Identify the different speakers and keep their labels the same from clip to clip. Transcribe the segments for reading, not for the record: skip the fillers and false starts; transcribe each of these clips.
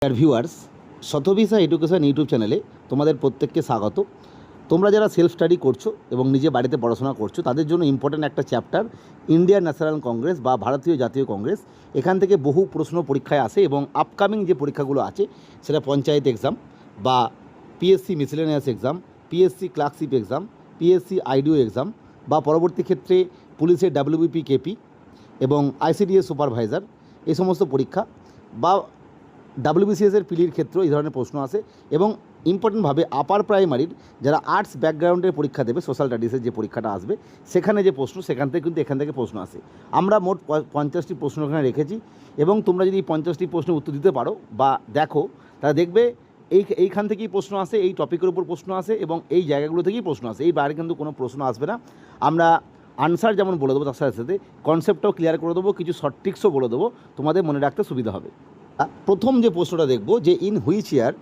Speaker 1: Dear viewers, শতভিসা education YouTube চ্যানেলে তোমাদের প্রত্যেককে স্বাগত। তোমরা যারা সেলফ স্টাডি করছো এবং নিজে বাড়িতে পড়াশোনা করছো তাদের জন্য ইম্পর্ট্যান্ট একটা চ্যাপ্টার ইন্ডিয়ান ন্যাশনাল কংগ্রেস বা ভারতীয় জাতীয় কংগ্রেস। এখান থেকে বহু প্রশ্ন পরীক্ষায় আসে এবং আপকামিং যে পরীক্ষাগুলো আছে সেটা পঞ্চায়েত এক্সাম বা PSC miscellaneous exam, PSC clerkship exam, PSC IDO exam বা পরবর্তী ক্ষেত্রে পুলিশের ডাব্লিউবিপি কেপি এবং আইসিডিএস সুপারভাইজার এই সমস্ত পরীক্ষা বা ডাব্লিউবিসিএসের পিলির ক্ষেত্রেও এই ধরনের প্রশ্ন আসে। এবং ইম্পর্টেন্টভাবে আপার প্রাইমারির যারা আর্টস ব্যাকগ্রাউন্ডের পরীক্ষা দেবে, সোশ্যাল স্টাডিজের যে পরীক্ষাটা আসবে সেখানে যে প্রশ্ন, সেখান থেকে কিন্তু এখান থেকে প্রশ্ন আসে। আমরা মোট 50টি প্রশ্ন এখানে রেখেছি এবং তোমরা যদি এই 50টি প্রশ্নের উত্তর দিতে পারো বা দেখো তাহলে দেখবে এইখান থেকেই প্রশ্ন আসে, এই টপিকের উপর প্রশ্ন আসে এবং এই জায়গাগুলো থেকেই প্রশ্ন আসে। এই বাইরে কিন্তু কোনো প্রশ্ন আসবে না। আমরা আনসার যেমন বলে দেবো তার সাথে সাথে কনসেপ্টটাও ক্লিয়ার করে দেবো, কিছু শর্ট ট্রিক্সও বলে দেবো, তোমাদের মনে রাখতে সুবিধা হবে। প্রথম যে প্রশ্নটা দেখব যে in which year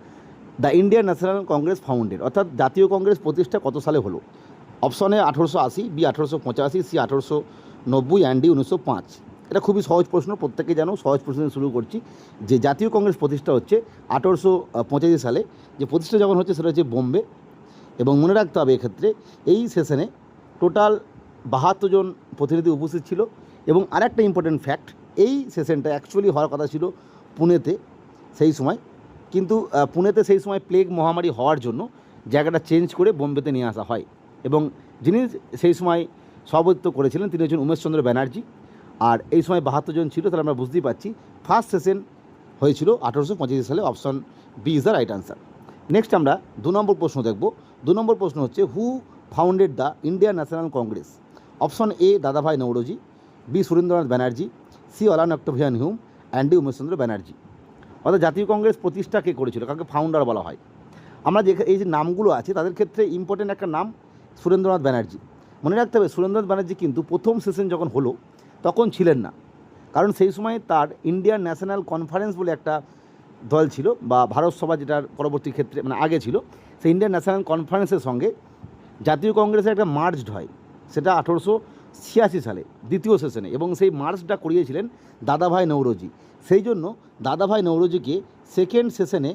Speaker 1: the Indian National Congress founded, অর্থাৎ জাতীয় কংগ্রেস প্রতিষ্ঠা কত সালে হলো? Option A 1880, B 1885, C 1890 and D 1905। এটা খুবই সহজ প্রশ্ন, প্রত্যেকে জানো। সহজ প্রশ্ন দিয়ে শুরু করছি যে জাতীয় কংগ্রেস প্রতিষ্ঠা হচ্ছে 1885 সালে। যে প্রতিষ্ঠা যখন হচ্ছে সেটা হচ্ছে বোম্বে। এবং মনে রাখতে হবে এক্ষেত্রে এই সেশনে টোটাল 72 জন প্রতিনিধি উপস্থিত ছিল। এবং আরেকটা ইম্পর্টেন্ট ফ্যাক্ট, এই সেশনটা অ্যাকচুয়ালি হওয়ার কথা ছিল পুনেতে সেই সময়, কিন্তু পুনেতে সেই সময় প্লেগ মহামারী হওয়ার জন্য জায়গাটা চেঞ্জ করে বোম্বেতে নিয়ে আসা হয়। এবং যিনি সেই সময় সভাপতিত্ব করেছিলেন তিনি হচ্ছেন উমেশচন্দ্র ব্যানার্জি। আর এই সময় 72 জন ছিল, তাহলে আমরা বুঝতেই পারছি ফার্স্ট সেশন হয়েছিল 1885 সালে। Option B is the right answer. Next আমরা 2 নম্বর প্রশ্ন দেখব। 2 নম্বর প্রশ্ন হচ্ছে who founded the Indian National Congress? Option A Dadabhai Naoroji, B Surendranath Banerjee, C Allan Octavian Hume and D Umeshchandra Banerjee. অর্থাৎ জাতীয় কংগ্রেস প্রতিষ্ঠা কে করেছিল, কাকে ফাউন্ডার বলা হয়? আমরা যে এই যে নামগুলো আছে তাদের ক্ষেত্রে ইম্পর্টেন্ট একটা নাম সুরেন্দ্রনাথ ব্যানার্জি। মনে রাখতে হবে সুরেন্দ্রনাথ ব্যানার্জি কিন্তু প্রথম সেশন যখন হলো তখন ছিলেন না, কারণ সেই সময় তার ইন্ডিয়ান ন্যাশনাল কনফারেন্স বলে একটা দল ছিল বা ভারত সভা, যেটার পরবর্তী ক্ষেত্রে মানে আগে ছিল, সেই ইন্ডিয়ান ন্যাশনাল কনফারেন্সের সঙ্গে জাতীয় কংগ্রেসের একটা মার্জড হয়, সেটা 1886 সালে দ্বিতীয় সেশনে। এবং সেই মার্চটা করিয়েছিলেন দাদাভাই নৌরোজি। সেই জন্য দাদাভাই নৌরোজিকে সেকেন্ড সেশনে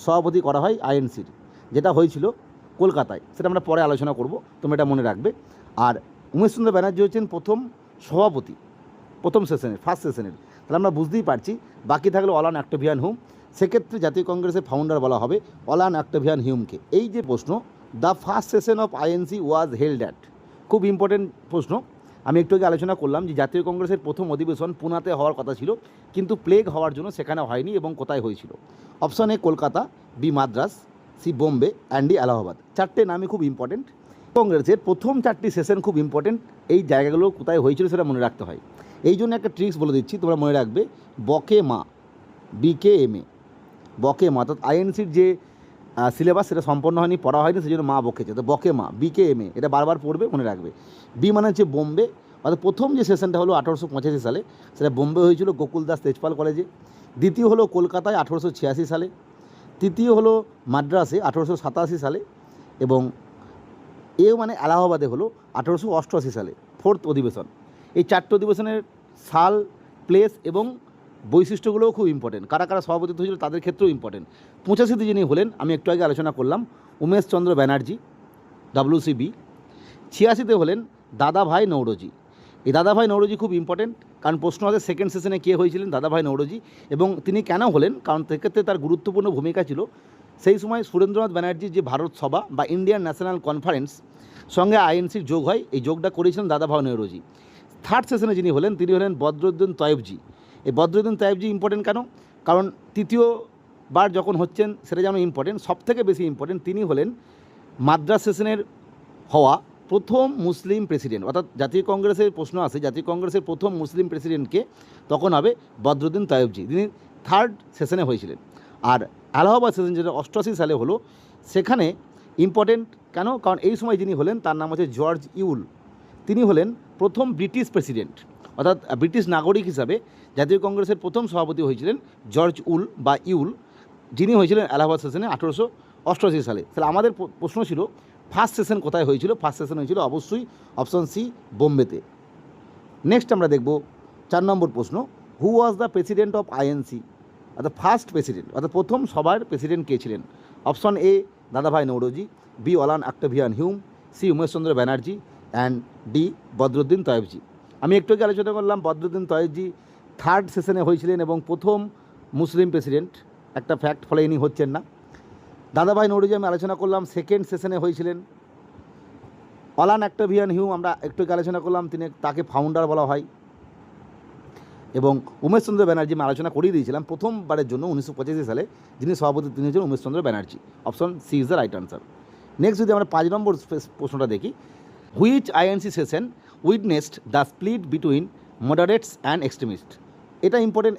Speaker 1: সভাপতি করা হয় আইএনসির, যেটা হয়েছিল কলকাতায়। সেটা আমরা পরে আলোচনা করব, তোমরা এটা মনে রাখবে। আর উমেশচন্দ্র ব্যানার্জি হচ্ছেন প্রথম সভাপতি প্রথম সেশনের, ফার্স্ট সেশনের। তাহলে আমরা বুঝতেই পারছি। বাকি থাকলো অলান অক্টোভিয়ান হিউম। সেক্ষেত্রে জাতীয় কংগ্রেসের ফাউন্ডার বলা হবে অলান অক্টোভিয়ান হিউমকে। এই যে প্রশ্ন, the first session of INC was held at, খুব ইম্পর্টেন্ট প্রশ্ন। আমি একটু আগে আলোচনা করলাম যে জাতীয় কংগ্রেসের প্রথম অধিবেশন পুনাতে হওয়ার কথা ছিল, কিন্তু প্লেগ হওয়ার জন্য সেখানে হয়নি। এবং কোথায় হয়েছিল? Option A Kolkata, B Madras, C Bombay and D Allahabad. চারটে নামই খুব ইম্পর্টেন্ট। কংগ্রেসের প্রথম 4টি সেশন খুব ইম্পর্টেন্ট। এই জায়গাগুলো কোথায় হয়েছিল সেটা মনে রাখতে হয়। এই জন্য একটা ট্রিক্স বলে দিচ্ছি, তোমরা মনে রাখবে। বকে মা, BKMA, বকে মা, অর্থাৎ আইএনসির যে সিলেবাস সেটা সম্পন্ন হয়নি, পড়া হয়নি, সেই জন্য মা বকেছে। তো বকে মা, BKMA, এটা বারবার পড়বে, মনে রাখবে। বি মানে হচ্ছে বোম্বে, অর্থাৎ প্রথম যে সেশনটা হলো 1885 সালে, সেটা বোম্বে হয়েছিল গোকুল দাস তেজপাল কলেজে। দ্বিতীয় হলো কলকাতায় 1886 সালে। তৃতীয় হলো মাদ্রাসে 1887 সালে। এবং এও মানে এলাহাবাদে হলো 1888 সালে, ফোর্থ অধিবেশন। এই 4টে অধিবেশনের সাল, প্লেস এবং বৈশিষ্ট্যগুলোও খুব ইম্পর্টেন্ট। কারা কারা সভাপতিত্ব হয়েছিল তাদের ক্ষেত্রেও ইম্পর্টেন্ট। 85তে যিনি হলেন, আমি একটু আগে আলোচনা করলাম, উমেশচন্দ্র ব্যানার্জি, WCB। 86তে হলেন দাদাভাই নৌরোজি। এই দাদাভাই নৌরোজি খুব ইম্পর্টেন্ট, কারণ প্রশ্ন আছে সেকেন্ড সেশনে কে হয়েছিলেন, দাদাভাই নৌরোজি। এবং তিনি কেন হলেন, কারণ সেক্ষেত্রে তার গুরুত্বপূর্ণ ভূমিকা ছিল। সেই সময় সুরেন্দ্রনাথ ব্যানার্জির যে ভারত সভা বা ইন্ডিয়ান ন্যাশনাল কনফারেন্স সঙ্গে আইএনসির যোগ হয়, এই যোগটা করেছিলেন দাদাভাই নৌরোজি। থার্ড সেশনে যিনি হলেন তিনি হলেন বদরুদ্দিন তয়েবজি। এই বদরুদ্দিন তয়েবজি ইম্পর্টেন্ট কেন? কারণ তৃতীয়বার যখন হচ্ছেন সেটা যেমন ইম্পর্টেন্ট, সবথেকে বেশি ইম্পর্টেন্ট তিনি হলেন মাদ্রাস সেশনের হওয়া প্রথম মুসলিম প্রেসিডেন্ট। অর্থাৎ জাতীয় কংগ্রেসের প্রশ্ন আসে জাতীয় কংগ্রেসের প্রথম মুসলিম প্রেসিডেন্টকে, তখন হবে বদরুদ্দিন তয়েবজি, যিনি থার্ড সেশনে হয়েছিলেন। আর এলাহাবাদ সেশন যেটা 88 সালে হলো, সেখানে ইম্পর্টেন্ট কেন? কারণ এই সময় যিনি হলেন তার নাম হচ্ছে জর্জ ইউল। তিনি হলেন প্রথম ব্রিটিশ প্রেসিডেন্ট, অর্থাৎ ব্রিটিশ নাগরিক হিসাবে জাতীয় কংগ্রেসের প্রথম সভাপতি হয়েছিলেন জর্জ উল বা ইউল, যিনি হয়েছিলেন এলাহাবাদ সেশনে 1888 সালে। তাহলে আমাদের প্রশ্ন ছিল ফার্স্ট সেশন কোথায় হয়েছিল? ফার্স্ট সেশন হয়েছিল অবশ্যই অপশন সি, বোম্বেতে। নেক্সট আমরা দেখব 4 নম্বর প্রশ্ন, who was the president of INC অর্থাৎ ফার্স্ট প্রেসিডেন্ট অর্থাৎ প্রথম সবার প্রেসিডেন্ট কে ছিলেন? Option A Dadabhai Naoroji, B Allan Octavian Hume, C Umeshchandra Banerjee and D Badruddin Tyabji. আমি একটু আগে আলোচনা করলাম বদরুদ্দিন তয়েবজি থার্ড সেশনে হয়েছিলেন এবং প্রথম মুসলিম প্রেসিডেন্ট, একটা ফ্যাক্ট, ফলে ইনি হচ্ছেন না। দাদাভাই নওরোজি আমি আলোচনা করলাম সেকেন্ড সেশনে হয়েছিলেন। অলান আক্তাভিয়ান হিউম আমরা একটু আগে আলোচনা করলাম, তাকে ফাউন্ডার বলা হয়। এবং উমেশচন্দ্র ব্যানার্জি আমি আলোচনা করিয়ে দিয়েছিলাম প্রথমবারের জন্য 1985 সালে যিনি সভাপতি তিনি হচ্ছেন Umeshchandra Banerjee. Option C is the right answer. Next যদি আমরা 5 নম্বর প্রশ্নটা দেখি, which INC session witnessed the split between moderates and extremist? এটা ইম্পর্টেন্ট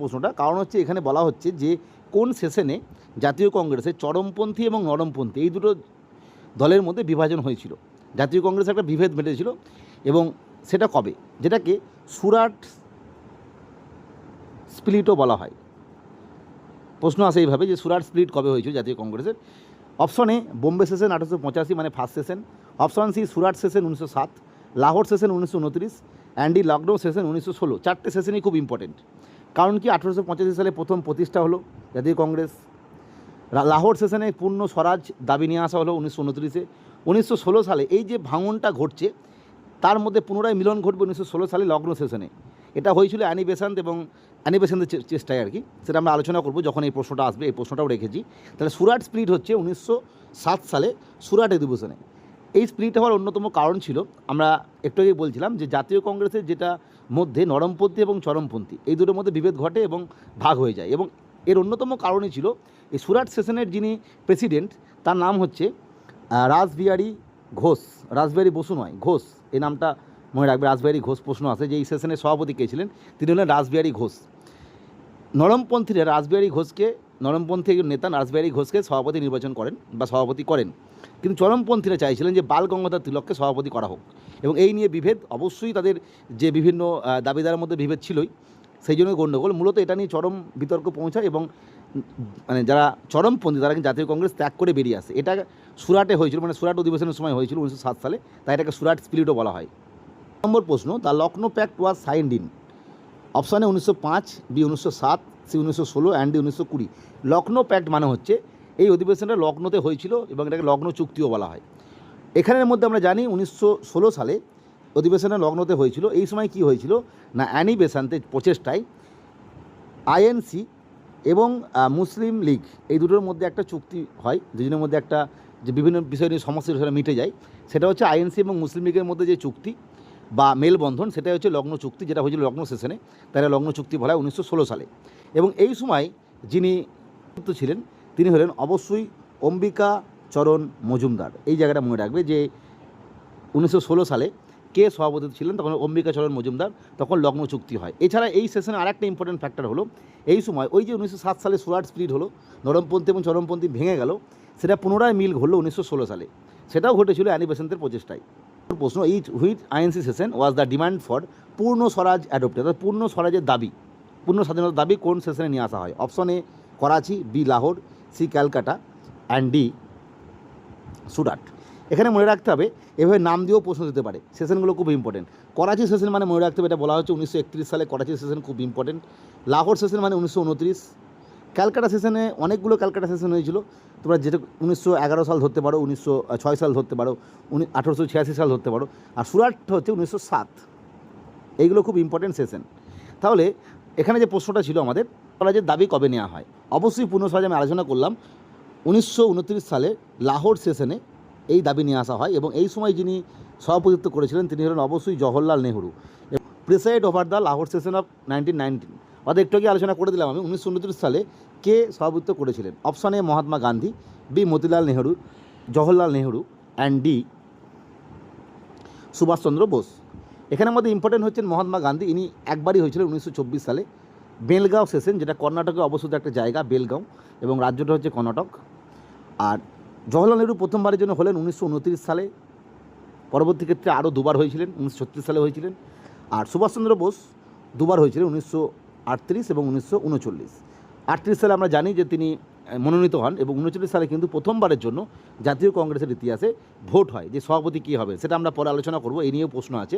Speaker 1: প্রশ্নটা, কারণ হচ্ছে এখানে বলা হচ্ছে যে কোন সেশনে জাতীয় কংগ্রেসের চরমপন্থী এবং নরমপন্থী এই দুটো দলের মধ্যে বিভাজন হয়েছিল। জাতীয় কংগ্রেস একটা বিভেদ মেটেছিল এবং সেটা কবে, যেটাকে সুরাট স্প্লিটও বলা হয়। প্রশ্ন আসে এইভাবে যে সুরাট স্প্লিট কবে হয়েছিল জাতীয় কংগ্রেসের? অপশন এ বোম্বে সেশন 1885 মানে first session, option C Surat session 1907, Lahore session 1929 and D Lucknow session 1916। চারটে সেশনই খুব ইম্পর্টেন্ট, কারণ কি 1885 সালে প্রথম প্রতিষ্ঠা হলো জাতীয় কংগ্রেস। লাহোর সেশনে পূর্ণ স্বরাজ দাবি নিয়ে আসা হলো 1929-এ। 1916 সালে এই যে ভাঙনটা ঘটছে তার মধ্যে পুনরায় মিলন ঘটবে 1916 সালে লখনৌ সেশনে। এটা হয়েছিল অ্যানি বেসান্ত এবং অ্যানি বেসান্তের চেষ্টায় আর কি, সেটা আমরা আলোচনা করব যখন এই প্রশ্নটা আসবে। এই প্রশ্নটাও রেখেছি। তাহলে সুরাট স্প্লিট হচ্ছে 1907 সালে সুরাট অধিবেশনে। এই স্প্লিট হওয়ার অন্যতম কারণ ছিল, আমরা একটু আগেই বলছিলাম যে জাতীয় কংগ্রেসের যেটা মধ্যে নরমপন্থী এবং চরমপন্থী এই দুটোর মধ্যে বিভেদ ঘটে এবং ভাগ হয়ে যায়, এবং এর অন্যতম কারণই ছিল এই সুরাট সেশনের যিনি প্রেসিডেন্ট তার নাম হচ্ছে রাসবিহারী ঘোষ, রাসবিহারী বসু নয়, ঘোষ, এই নামটা মনে রাখবে। রাসবিহারী ঘোষ প্রশ্ন আছে যে এই সেশনের সভাপতি কে ছিলেন, তিনি হলেন রাসবিহারী ঘোষ। নরমপন্থীরা রাসবিহারী ঘোষকে, নরমপন্থী একজন নেতা রাসবিহারী ঘোষকে সভাপতি নির্বাচন করেন বা সভাপতি করেন, কিন্তু চরমপন্থীরা চাইছিলেন যে বাল গঙ্গাধর তিলককে সভাপতি করা হোক, এবং এই নিয়ে বিভেদ, অবশ্যই তাদের যে বিভিন্ন দাবিদারের মধ্যে বিভেদ ছিলই, সেই জন্য গণ্ডগোল। মূলত এটা নিয়ে চরম বিতর্ক পৌঁছায় এবং মানে যারা চরমপন্থী তারা কিন্তু জাতীয় কংগ্রেস ত্যাগ করে বেরিয়ে আসে। এটা সুরাটে হয়েছিল, মানে সুরাট অধিবেশনের সময় হয়েছিল 1907 সালে, তাই এটাকে সুরাট স্প্লিটও বলা হয়। নম্বর প্রশ্ন, the Lucknow pact was signed in? অপশানে 1905, B 1907, C 1916 and D 1920। Lucknow pact মানে হচ্ছে এই অধিবেশনটা লখনৌতে হয়েছিল এবং এটাকে লখনৌ চুক্তিও বলা হয়। এখানের মধ্যে আমরা জানি 1916 সালে অধিবেশনে লখনৌতে হয়েছিল। এই সময় কি হয়েছিল না, অ্যানি বেসান্তের প্রচেষ্টায় আইএনসি এবং মুসলিম লীগ এই দুটোর মধ্যে একটা চুক্তি হয়, দুজনের মধ্যে একটা যে বিভিন্ন বিষয় নিয়ে সমস্যা সেটা মিটে যায়। সেটা হচ্ছে আইএনসি এবং মুসলিম লীগের মধ্যে যে চুক্তি বা মেলবন্ধন, সেটা হচ্ছে লখনৌ চুক্তি, যেটা হয়েছিল লখনৌ সেশনে, তারা লখনৌ চুক্তি বলা হয় 1916 সালে। এবং এই সময় যিনি ছিলেন তিনি হলেন অবশ্যই অম্বিকা চরণ মজুমদার। এই জায়গাটা মনে রাখবে যে 1916 সালে কে সভাপতি ছিলেন, তখন অম্বিকা চরণ মজুমদার, তখন লখনৌ চুক্তি হয়। এছাড়া এই সেশনে আরেকটা ইম্পর্টেন্ট ফ্যাক্টর হলো এই সময় ওই যে 1907 সালে সুরাট স্প্লিট হলো, নরমপন্থী এবং চরমপন্থী ভেঙে গেল, সেটা পুনরায় মিল ঘটলো 1916 সালে। সেটাও ঘটেছিল অ্যানি বেসান্তের প্রচেষ্টায়। প্রশ্ন, which INC session was the demand for পূর্ণ স্বরাজ অ্যাডপ্টেড? অর্থাৎ পূর্ণ স্বরাজের দাবি, পূর্ণ স্বাধীনতার দাবি কোন সেশনে নিয়ে আসা হয়? Option A Karachi, B Lahore, C Calcutta and D Surat. এখানে মনে রাখতে হবে, এভাবে নাম দিয়েও প্রশ্ন দিতে পারে, সেশনগুলো খুব ইম্পর্টেন্ট। করাচি সেশন মানে মনে রাখতে হবে, এটা বলা হচ্ছে 1931 সালে করাচি সেশন খুব ইম্পর্টেন্ট। লাহোর সেশন মানে 1929। ক্যালকাটা সেশনে অনেকগুলো ক্যালকাটা সেশন হয়েছিল, তোমরা যেটা 1911 সাল ধরতে পারো, 1906 সাল ধরতে পারো, 1886 সাল ধরতে পারো, আর সুরাট হচ্ছে 1907। এইগুলো খুব ইম্পর্টেন্ট সেশন। তাহলে এখানে যে প্রশ্নটা ছিল আমাদের, স্বরাজের দাবি কবে নেওয়া হয়? অবশ্যই পূর্ণ স্বরাজ আমি আলোচনা করলাম 1929 সালে লাহোর সেশনে এই দাবি নিয়ে আসা হয়, এবং এই সময় যিনি সভাপতিত্ব করেছিলেন তিনি হলেন অবশ্যই Jawaharlal Nehru, preside over the Lahore session of 1919। অর্থাৎ একটু আগে আলোচনা করে দিলাম আমি 1929 সালে কে সভাপতিত্ব করেছিলেন। Option A Mahatma Gandhi, B Motilal Nehru, Jawaharlal Nehru and D Subhas Chandra Bose. এখানের মধ্যে ইম্পর্টেন্ট হচ্ছেন মহাত্মা গান্ধী। ইনি একবারই হয়েছিলেন 1924 সালে বেলগাঁও সেশন, যেটা কর্ণাটকে অবস্থিত একটা জায়গা বেলগাঁও, এবং রাজ্যটা হচ্ছে কর্ণাটক। আর জওহরলাল নেহরু প্রথমবারের জন্য হলেন 1929 সালে, পরবর্তী ক্ষেত্রে আরও দুবার হয়েছিলেন, 1936 সালে হয়েছিলেন। আর সুভাষচন্দ্র বোস দুবার হয়েছিলেন, 1938 এবং 1939। 38 সালে আমরা জানি যে তিনি মনোনীত হন, এবং 39 সালে কিন্তু প্রথমবারের জন্য জাতীয় কংগ্রেসের ইতিহাসে ভোট হয় যে সভাপতি কী হবে, সেটা আমরা পরে আলোচনা করব, এই নিয়েও প্রশ্ন আছে।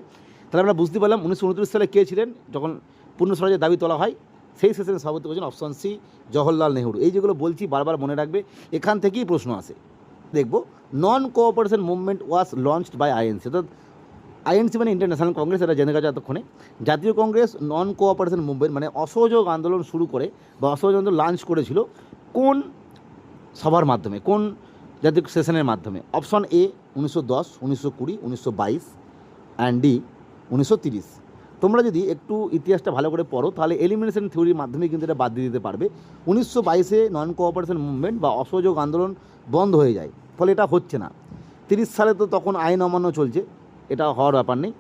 Speaker 1: তাহলে আমরা বুঝতে পারলাম 1929 সালে কে ছিলেন যখন পূর্ণ স্বরাজের দাবি তোলা হয়, সেই সেশনে সভাপতি করেছেন অপশন সি জওহরলাল নেহরু। এই যেগুলো বলছি বারবার মনে রাখবে, এখান থেকেই প্রশ্ন আসে। দেখব, non cooperation movement was launched by INC, অর্থাৎ আইএনসি মানে ইন্ডিয়ান ন্যাশনাল কংগ্রেস, এটা জেনে গেছে এতক্ষণে। জাতীয় কংগ্রেস নন কোঅপারেশন মুভমেন্ট মানে অসহযোগ আন্দোলন শুরু করে বা অসহযোগ আন্দোলন লঞ্চ করেছিল কোন সভার মাধ্যমে, কোন জাতীয় সেশনের মাধ্যমে? Option A 1910, 1920, 1922 and D 1930। তোমরা যদি একটু ইতিহাসটা ভালো করে পড়ো তাহলে এলিমিনেশন থিওরির মাধ্যমে কিন্তু এটা বাদ দিয়ে দিতে পারবে। 1922-এ নন কোঅপারেশন মুভমেন্ট বা অসহযোগ আন্দোলন বন্ধ হয়ে যায়, ফলে এটা হচ্ছে না। 30 সালে তো তখন আইন অমান্য চলছে, এটা হওয়ার ব্যাপার নেই।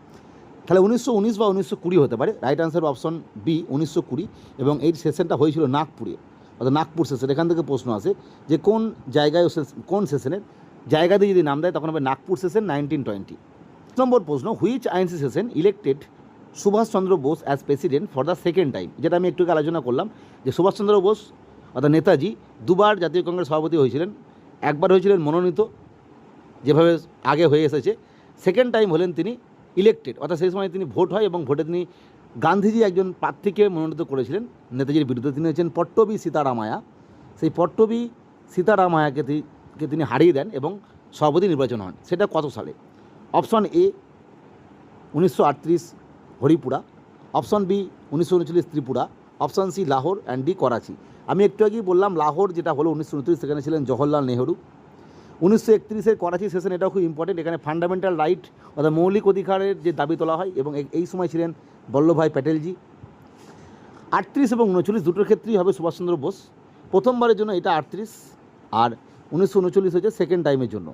Speaker 1: তাহলে 1919 বা 1920 হতে পারে। রাইট আনসার অপশন বি 1920, এবং এই সেশনটা হয়েছিল নাগপুরে, অর্থাৎ নাগপুর সেশন। এখান থেকে প্রশ্ন আসে যে কোন জায়গায় কোন সেশনের জায়গা দিয়ে যদি নাম দেয় তখন হবে নাগপুর সেশন 1920। নম্বর প্রশ্ন, which INC session elected Subhas Chandra Bose as president for the second time? যেটা আমি একটু আলোচনা করলাম যে সুভাষচন্দ্র বোস অর্থাৎ নেতাজি দুবার জাতীয় কংগ্রেস সভাপতি হয়েছিলেন। একবার হয়েছিলেন মনোনীত, যেভাবে আগে হয়ে এসেছে। সেকেন্ড টাইম হলেন তিনি ইলেক্টেড, অর্থাৎ সেই সময় তিনি ভোট হয় এবং ভোটে তিনি গান্ধীজি একজন প্রার্থীকে মনোনীত করেছিলেন নেতাজির বিরুদ্ধে। তিনি হচ্ছেন পট্টবী সীতারামায়া। সেই পট্টবী সীতারামায়াকে তিনি হারিয়ে দেন এবং সভাপতি নির্বাচন হন। সেটা কত সালে? Option A 1938 Haripura, option B 1939 Tripura, option C Lahore and D Karachi. আমি একটু আগেই বললাম লাহোর যেটা হলো 1929, সেখানে ছিলেন জওহরলাল নেহরু। 1931-এর করাচি সেশন, এটাও খুব ইম্পর্টেন্ট। এখানে ফান্ডামেন্টাল রাইট অর্থাৎ মৌলিক অধিকারের যে দাবি তোলা হয়, এবং এই সময় ছিলেন বল্লভভাই প্যাটেলজি। 38 এবং 39 দুটোর ক্ষেত্রেই হবে সুভাষচন্দ্র বোস। প্রথমবারের জন্য এটা 38, আর 1939 হচ্ছে সেকেন্ড টাইমের জন্য।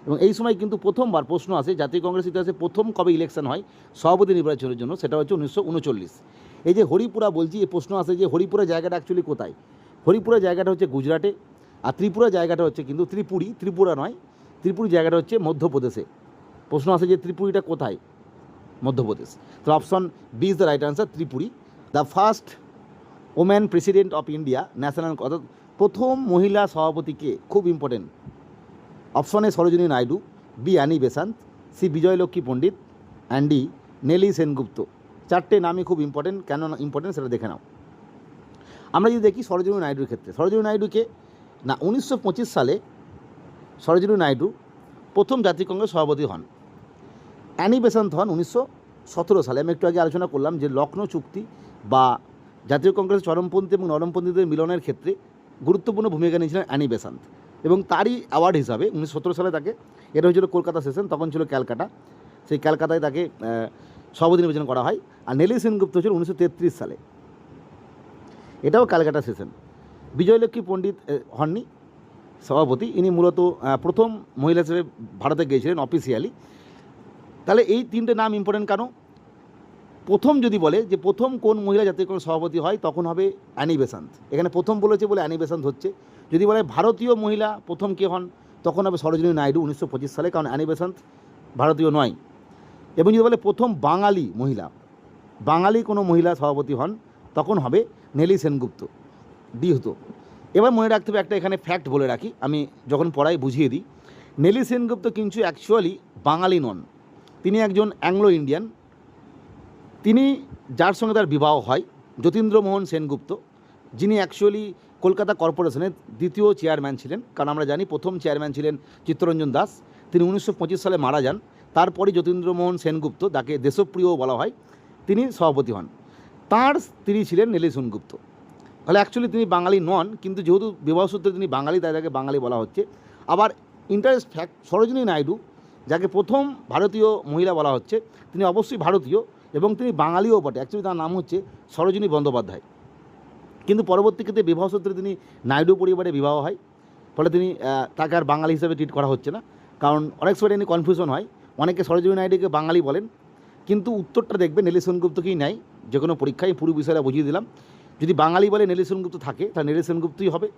Speaker 1: এবং এই সময় কিন্তু প্রথমবার প্রশ্ন আসে জাতীয় কংগ্রেস ইতিহাসে প্রথম কবে ইলেকশন হয় সভাপতি নির্বাচনের জন্য, সেটা হচ্ছে 1939। এই যে হরিপুরা বলছি, এই প্রশ্ন আসে যে হরিপুরা জায়গাটা অ্যাকচুয়ালি কোথায়? হরিপুরা জায়গাটা হচ্ছে গুজরাটে, আর ত্রিপুরা জায়গাটা হচ্ছে কিন্তু ত্রিপুরা নয়, ত্রিপুরি জায়গাটা হচ্ছে মধ্যপ্রদেশে। প্রশ্ন আসে যে ত্রিপুরিটা কোথায়? মধ্যপ্রদেশ। তো option B is the right answer, Tripuri. The first woman president of India National, অর্থাৎ প্রথম মহিলা সভাপতিকে, খুব important. Option A Sarojini Naidu, B Annie Besant, C Vijaya Lakshmi Pandit and D Nellie Sengupta. চারটে নামই খুব ইম্পর্টেন্ট। কেন ইম্পর্টেন্ট সেটা দেখে নাও। আমরা যদি দেখি সরোজিনী নাইডুর ক্ষেত্রে, সরোজিনী নাইডুকে 1925 সালে সরোজিনী নাইডু প্রথম জাতীয় কংগ্রেস সভাপতি হন। অ্যানি বেসান্ত হন 1917 সালে। আমি একটু আগে আলোচনা করলাম যে লখনৌ চুক্তি বা জাতীয় কংগ্রেসের চরমপন্থী এবং নরমপন্থীদের মিলনের ক্ষেত্রে গুরুত্বপূর্ণ ভূমিকা নিয়েছিলেন অ্যানি বেসান্ত, এবং তারই অ্যাওয়ার্ড হিসাবে 1917 সালে তাকে, এটা হয়েছিল কলকাতা সেশন, তখন ছিল ক্যালকাটা, সেই ক্যালকাতায় তাকে সভাপতি নির্বাচন করা হয়। আর নেলি সেনগুপ্ত হয়েছিল 1933 সালে, এটাও ক্যালকাটা সেশন। বিজয়লক্ষ্মী পণ্ডিত হননি সভাপতি, ইনি মূলত প্রথম মহিলা হিসেবে ভারতে গিয়েছিলেন অফিসিয়ালি। তাহলে এই তিনটে নাম ইম্পর্টেন্ট কেন? প্রথম যদি বলে যে প্রথম কোন মহিলা জাতীয় কংগ্রেস সভাপতি হয়, তখন হবে অ্যানি বেসান্ত। এখানে প্রথম বলেছে বলে অ্যানি বেসান্ত হচ্ছে। যদি বলে ভারতীয় মহিলা প্রথম কে হন, তখন হবে সরোজিনী নাইডু 1925 সালে, কারণ অ্যানি বেসান্ত ভারতীয় নয়। এবং যদি বলে প্রথম বাঙালি মহিলা, বাঙালি কোনো মহিলা সভাপতি হন, তখন হবে নেলি সেনগুপ্ত, ডি হতো। এবার মনে রাখতে হবে একটা, এখানে ফ্যাক্ট বলে রাখি, আমি যখন পড়াই বুঝিয়ে দিই। নেলি সেনগুপ্ত কিন্তু অ্যাকচুয়ালি বাঙালি নন, তিনি একজন অ্যাংলো ইন্ডিয়ান। তিনি, যার সঙ্গে তার বিবাহ হয়, যতীন্দ্রমোহন সেনগুপ্ত, যিনি অ্যাকচুয়ালি কলকাতা কর্পোরেশনের দ্বিতীয় চেয়ারম্যান ছিলেন। কারণ আমরা জানি প্রথম চেয়ারম্যান ছিলেন চিত্তরঞ্জন দাস, তিনি 1925 সালে মারা যান। তারপরই যতীন্দ্রমোহন সেনগুপ্ত, যাকে দেশপ্রিয় বলা হয়, তিনি সভাপতি হন। তাঁর স্ত্রী ছিলেন নেলি সেনগুপ্ত। তাহলে অ্যাকচুয়ালি তিনি বাঙালি নন, কিন্তু যেহেতু বিবাহসূত্রে তিনি বাঙালি, তাই তাকে বাঙালি বলা হচ্ছে। আবার ইন্টারেস্ট ফ্যাক্ট, সরোজিনী নাইডু, যাকে প্রথম ভারতীয় মহিলা বলা হচ্ছে, তিনি অবশ্যই ভারতীয় এবং তিনি বাঙালিও বটে। অ্যাকচুয়ালি তার নাম হচ্ছে সরোজিনী বন্দ্যোপাধ্যায়, কিন্তু পরবর্তী ক্ষেত্রে বিবাহসূত্রে তিনি নাইডু পরিবারে বিবাহ হয়, ফলে তিনি তাকে আর বাঙালি হিসেবে ট্রিট করা হচ্ছে না। কারণ অনেক সময় তিনি কনফিউশন হয়, অনেকে সরোজিনী নাইডুকে বাঙালি বলেন, কিন্তু উত্তরটা দেখবে নেলি সেনগুপ্তকেই নেয়। যে কোনো পরীক্ষায় পুরো বিষয়টা বুঝিয়ে দিলাম। যদি বাঙালি বলে নেলি সেনগুপ্ত থাকে, তাহলে নেলি সেনগুপ্তই হবে।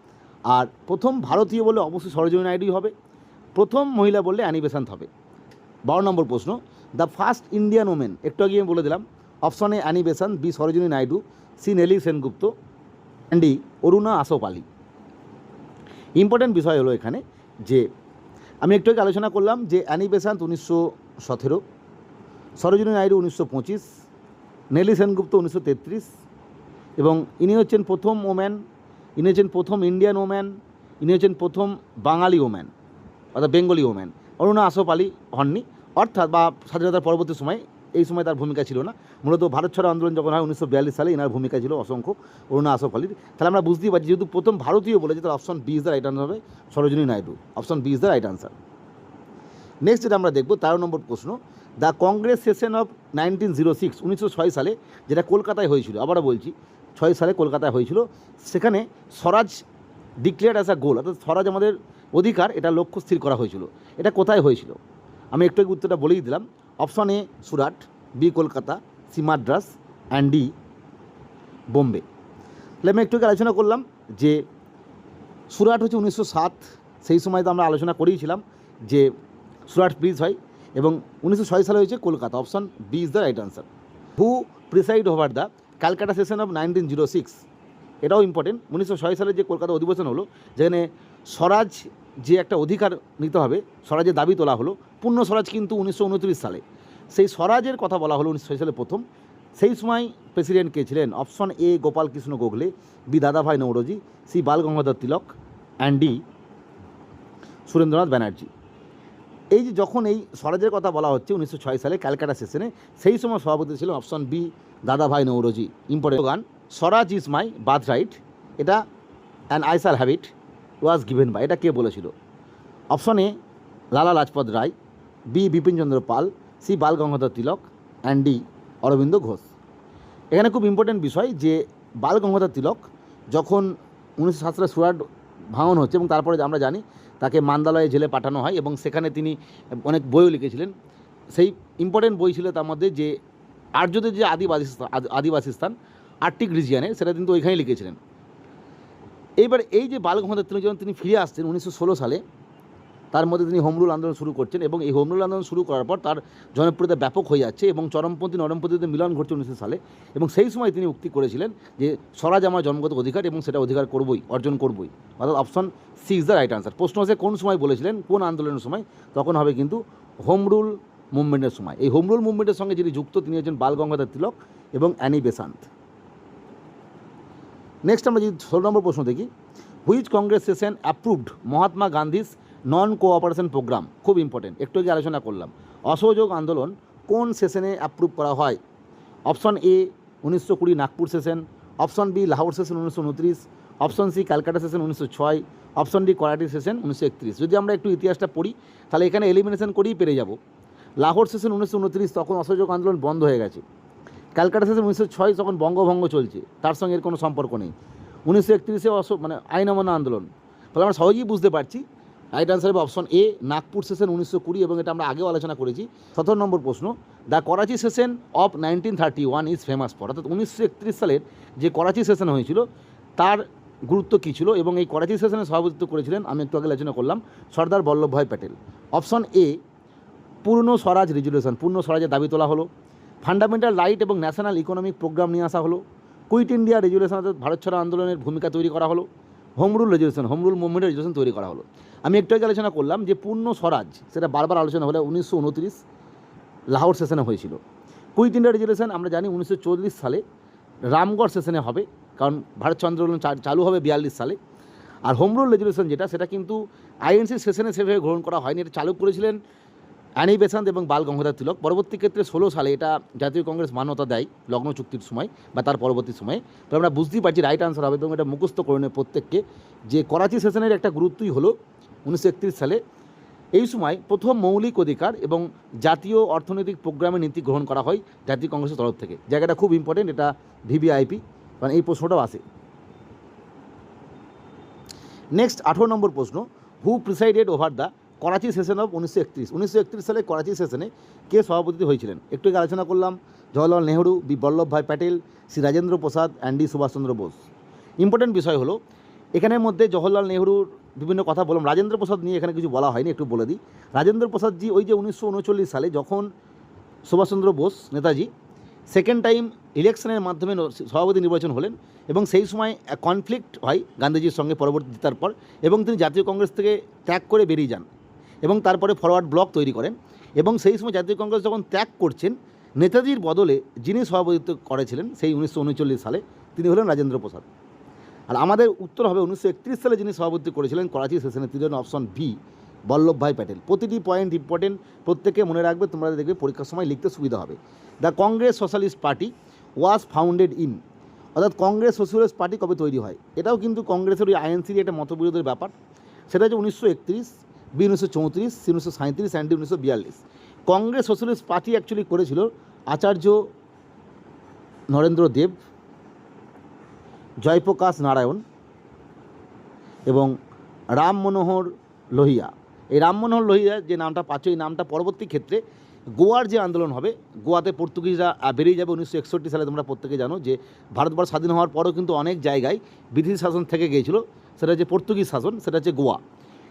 Speaker 1: আর প্রথম ভারতীয় বলে অবশ্যই সরোজিনী নাইডুই হবে। প্রথম মহিলা বললে অ্যানি বেসান্ত হবে। 12 নম্বর প্রশ্ন, দ্য ফার্স্ট ইন্ডিয়ান ওমেন, একটু আগে আমি বলে দিলাম। Option A Annie Besant, B Sarojini Naidu, C Nellie Sengupta and D Aruna Asaf Ali. Important বিষয় হলো এখানে যে আমি একটু আগে আলোচনা করলাম যে অ্যানি বেসান্ত 1917, সরোজিনী নাইডু 1925, নেলি সেনগুপ্ত 1933 এবং ইনি হচ্ছেন প্রথম ওম্যান, ইনি হচ্ছেন প্রথম ইন্ডিয়ান ওম্যান, ইনি হচ্ছেন প্রথম বাঙালি ওম্যান অর্থাৎ বেঙ্গলি ওম্যান। অরুণা আসফ আলী হননি, অর্থাৎ বা স্বাধীনতার পরবর্তী সময়, এই সময় তার ভূমিকা ছিল না। মূলত ভারত ছাড়ো আন্দোলন যখন হয় 1942 সালে, এনার ভূমিকা ছিল অসংখ্য, অরুণা আসফ আলীর। তাহলে আমরা বুঝতেই পারছি যেহেতু প্রথম ভারতীয় বলেছে, তার option B is the right answer হবে, Sarojini Naidu. Option B is the right answer. Next যেটা আমরা দেখব 13 নম্বর প্রশ্ন, দ্য কংগ্রেস সেশন অফ 1906, 1906 সালে, যেটা কলকাতায় হয়েছিল, আবারও বলছি 6 সালে কলকাতায় হয়েছিল। সেখানে স্বরাজ ডিক্লেয়ার অ্যাজ আ গোল, অর্থাৎ স্বরাজ আমাদের অধিকার, এটা লক্ষ্য স্থির করা হয়েছিল। এটা কোথায় হয়েছিল? আমি একটু উত্তরটা বলেই দিলাম। Option A Surat, B Kolkata, C Madras and D Bombay. তাহলে আমি একটু আলোচনা করলাম যে সুরাট হচ্ছে 1907, সেই সময় তো আমরা আলোচনা করেইছিলাম যে সুরাট ব্রিজ হয়, এবং 1906 সালে হয়েছে Kolkata. Option B is the right answer. Who preside over the Calcutta session of 1906, এটাও ইম্পর্টেন্ট। 1906 সালে যে কলকাতা অধিবেশন হলো, যেখানে স্বরাজ যে একটা অধিকার নিতে হবে, স্বরাজের দাবি তোলা হলো। পূর্ণ স্বরাজ কিন্তু 1929 সালে, সেই স্বরাজের কথা বলা হলো 1906 সালে প্রথম। সেই সময় প্রেসিডেন্ট কে ছিলেন? Option A Gopal Krishna Gokhale, B Dadabhai Naoroji, C Bal Gangadhar Tilak and D Surendranath Banerjee. এই যে যখন এই স্বরাজের কথা বলা হচ্ছে 1906 সালে ক্যালকাটা সেশনে, সেই সময় সভাপতি ছিলেন option B Dadabhai Naoroji. Important গান, Swaraj is my birthright, এটা and I shall have it was given by, এটা কে বলেছিল? Option A Lala Lajpat Rai, B Bipin Chandra Pal, C Bal Gangadhar Tilak and D Aurobindo Ghosh. এখানে খুব ইম্পর্টেন্ট বিষয় যে বাল গঙ্গাধর তিলক যখন 1907 সালে সুরাট ভাঙন হচ্ছে, এবং তারপরে আমরা জানি তাকে মান্দালয়ে জেলে পাঠানো হয়, এবং সেখানে তিনি অনেক বইও লিখেছিলেন। সেই ইম্পর্টেন্ট বই ছিল তার মধ্যে যে আর্যদের যে আদিবাসী স্থান আর্কটিক রিজিয়ানে, সেটা কিন্তু ওইখানেই লিখেছিলেন। এইবার এই যে বাল গঙ্গাধর তিলক যখন তিনি ফিরে আসছেন 1916 সালে, তার মধ্যে তিনি হোম রুল আন্দোলন শুরু করছেন, এবং এই হোম রুল আন্দোলন শুরু করার পর তার জনপ্রিয়তা ব্যাপক হয়ে যাচ্ছে, এবং চরমপন্থী নরমপন্থীদের মিলন ঘটছে 1900 সালে। এবং সেই সময় তিনি উক্তি করেছিলেন যে স্বরাজ আমার জন্মগত অধিকার, এবং সেটা অধিকার করবই, অর্জন করবই। অর্থাৎ option C is the right answer. প্রশ্ন হচ্ছে কোন সময় বলেছিলেন, কোন আন্দোলনের সময়? তখন হবে কিন্তু হোম রুল মুভমেন্টের সময়। এই হোম রুল মুভমেন্টের সঙ্গে যিনি যুক্ত, তিনি হচ্ছেন বাল গঙ্গাধর তিলক এবং অ্যানি বেসান্ত। নেক্সট আমরা যদি 16 নম্বর প্রশ্ন দেখি, which Congress session approved Mahatma Gandhi's non cooperation programme? খুব ইম্পর্টেন্ট, একটু আগে আলোচনা করলাম। অসহযোগ আন্দোলন কোন সেশনে অ্যাপ্রুভ করা হয়? Option A 1920 Nagpur session, option B Lahore session 1929, option C Calcutta session 1906, option D Karachi session 1931। যদি আমরা একটু ইতিহাসটা পড়ি, তাহলে এখানে এলিমিনেশন করেই পেরে যাব। লাহোর সেশন 1929, তখন অসহযোগ আন্দোলন বন্ধ হয়ে গেছে। ক্যালকাটা সেশন 1906, তখন বঙ্গভঙ্গ চলছে, তার সঙ্গে এর কোনো সম্পর্ক নেই। 1931-এ মানে আইন অমান্য আন্দোলন। ফলে আমরা সহজেই বুঝতে পারছি রাইট আনসার হবে অপশন এ নাগপুর সেশন 1920, এবং এটা আমরা আগেও আলোচনা করেছি। 17 নম্বর প্রশ্ন, the Karachi session of 1931 is famous for, অর্থাৎ 1931 সালের যে করাচি সেশন হয়েছিল তার গুরুত্ব কী ছিল, এবং এই করাচি সেশনে সভাপতিত্ব করেছিলেন, আমি একটু আগে আলোচনা করলাম, সর্দার বল্লভভাই প্যাটেল। অপশন এ পূর্ণ স্বরাজ রেজুলেশন, পূর্ণ স্বরাজের দাবি তোলা হলো। ফান্ডামেন্টাল রাইট এবং ন্যাশনাল ইকোনমিক প্রোগ্রাম নিয়ে আসা হলো। কুইট ইন্ডিয়া রেজুলেশন, অর্থাৎ ভারত ছাড়ো আন্দোলনের ভূমিকা তৈরি করা হলো। Home rule resolution, home rule মুভমেন্টের রেজুলেশন তৈরি করা হলো। আমি একটু আগে আলোচনা করলাম যে পূর্ণ স্বরাজ, সেটা বারবার আলোচনা হলো 1929 লাহোর সেশনে হয়েছিল। কুইট ইন্ডিয়া রেজুলেশন আমরা জানি 1940 সালে রামগড় সেশনে হবে, কারণ ভারত ছাড়ো আন্দোলন চালু হবে 42 সালে। আর হোম রুল রেজুলেশন যেটা, সেটা কিন্তু আইএনসি সেশনে সেভাবে গ্রহণ করা হয়নি, এটা চালু করেছিলেন অ্যানি বেসান্ত এবং বাল গঙ্গাধর তিলক। পরবর্তী ক্ষেত্রে 16 সালে এটা জাতীয় কংগ্রেস মান্যতা দেয় লগ্ন চুক্তির সময় বা তার পরবর্তী সময়ে। তো আমরা বুঝতেই পারছি রাইট আনসার হবে, এবং এটা মুখস্থ করে নেয় প্রত্যেককে যে করাচি সেশনের একটা গুরুত্বই হলো 1931 সালে এই সময় প্রথম মৌলিক অধিকার এবং জাতীয় অর্থনৈতিক প্রোগ্রামে নীতি গ্রহণ করা হয় জাতীয় কংগ্রেসের তরফ থেকে। জায়গাটা খুব ইম্পর্টেন্ট, এটা ভিভিআইপি, কারণ এই প্রশ্নটাও আসে। নেক্সট 18 নম্বর প্রশ্ন, who presided over the Karachi session of 1931? 1931 সালে করাচি সেশনে কে সভাপতি হয়েছিলেন? একটু আগে আলোচনা করলাম, Jawaharlal Nehru, B Vallabhbhai Patel, C Rajendra Prasad and D Subhas Chandra Bose. Important বিষয় হলো এখানের মধ্যে জওহরলাল নেহরুর বিভিন্ন কথা বললাম, রাজেন্দ্র প্রসাদ নিয়ে এখানে কিছু বলা হয়নি, একটু বলে দিই। রাজেন্দ্র প্রসাদজি ওই যে 1939 সালে যখন সুভাষচন্দ্র বোস নেতাজি সেকেন্ড টাইম ইলেকশনের মাধ্যমে সভাপতি নির্বাচন হলেন, এবং সেই সময় কনফ্লিক্ট হয় গান্ধীজির সঙ্গে পরবর্তী জেতার পর, এবং তিনি জাতীয় কংগ্রেস থেকে ত্যাগ করে বেরিয়ে যান, এবং তারপরে ফরওয়ার্ড ব্লক তৈরি করেন। এবং সেই সময় জাতীয় কংগ্রেস যখন ত্যাগ করছেন, নেতাজির বদলে যিনি সভাপতিত্ব করেছিলেন সেই 1939 সালে, তিনি হলেন রাজেন্দ্র প্রসাদ। আর আমাদের উত্তর হবে 1931 সালে যিনি সভাপতি করেছিলেন করাচি সেশনে, তিনি হলেন অপশন বি, বল্লভভাই প্যাটেল। প্রতিটি পয়েন্ট ইম্পর্টেন্ট, প্রত্যেকে মনে রাখবে, তোমরা দেখবে পরীক্ষার সময় লিখতে সুবিধা হবে। The Congress socialist party was founded in, অর্থাৎ কংগ্রেস সোশ্যালিস্ট পার্টি কবে তৈরি হয়, এটাও কিন্তু কংগ্রেসের ওই আইএনসির একটা মতবিরোধের ব্যাপার। সেটা হচ্ছে 1931, B 1934, C 1937 and D 1942। Congress socialist Party actually করেছিল আচার্য নরেন্দ্র দেব, জয়প্রকাশ নারায়ণ এবং রাম মনোহর লোহিয়া। এই রাম মনোহর লোহিয়া যে নামটা পাচ্ছ, এই নামটা পরবর্তী ক্ষেত্রে গোয়ার যে আন্দোলন হবে, গোয়াতে পর্তুগিজরা বেরিয়ে যাবে 1961 সালে। তোমরা প্রত্যেকে জানো যে ভারতবর্ষ স্বাধীন হওয়ার পরও কিন্তু অনেক জায়গায় ব্রিটিশ শাসন থেকে গিয়েছিল, সেটা হচ্ছে পর্তুগিজ শাসন, সেটা হচ্ছে গোয়া।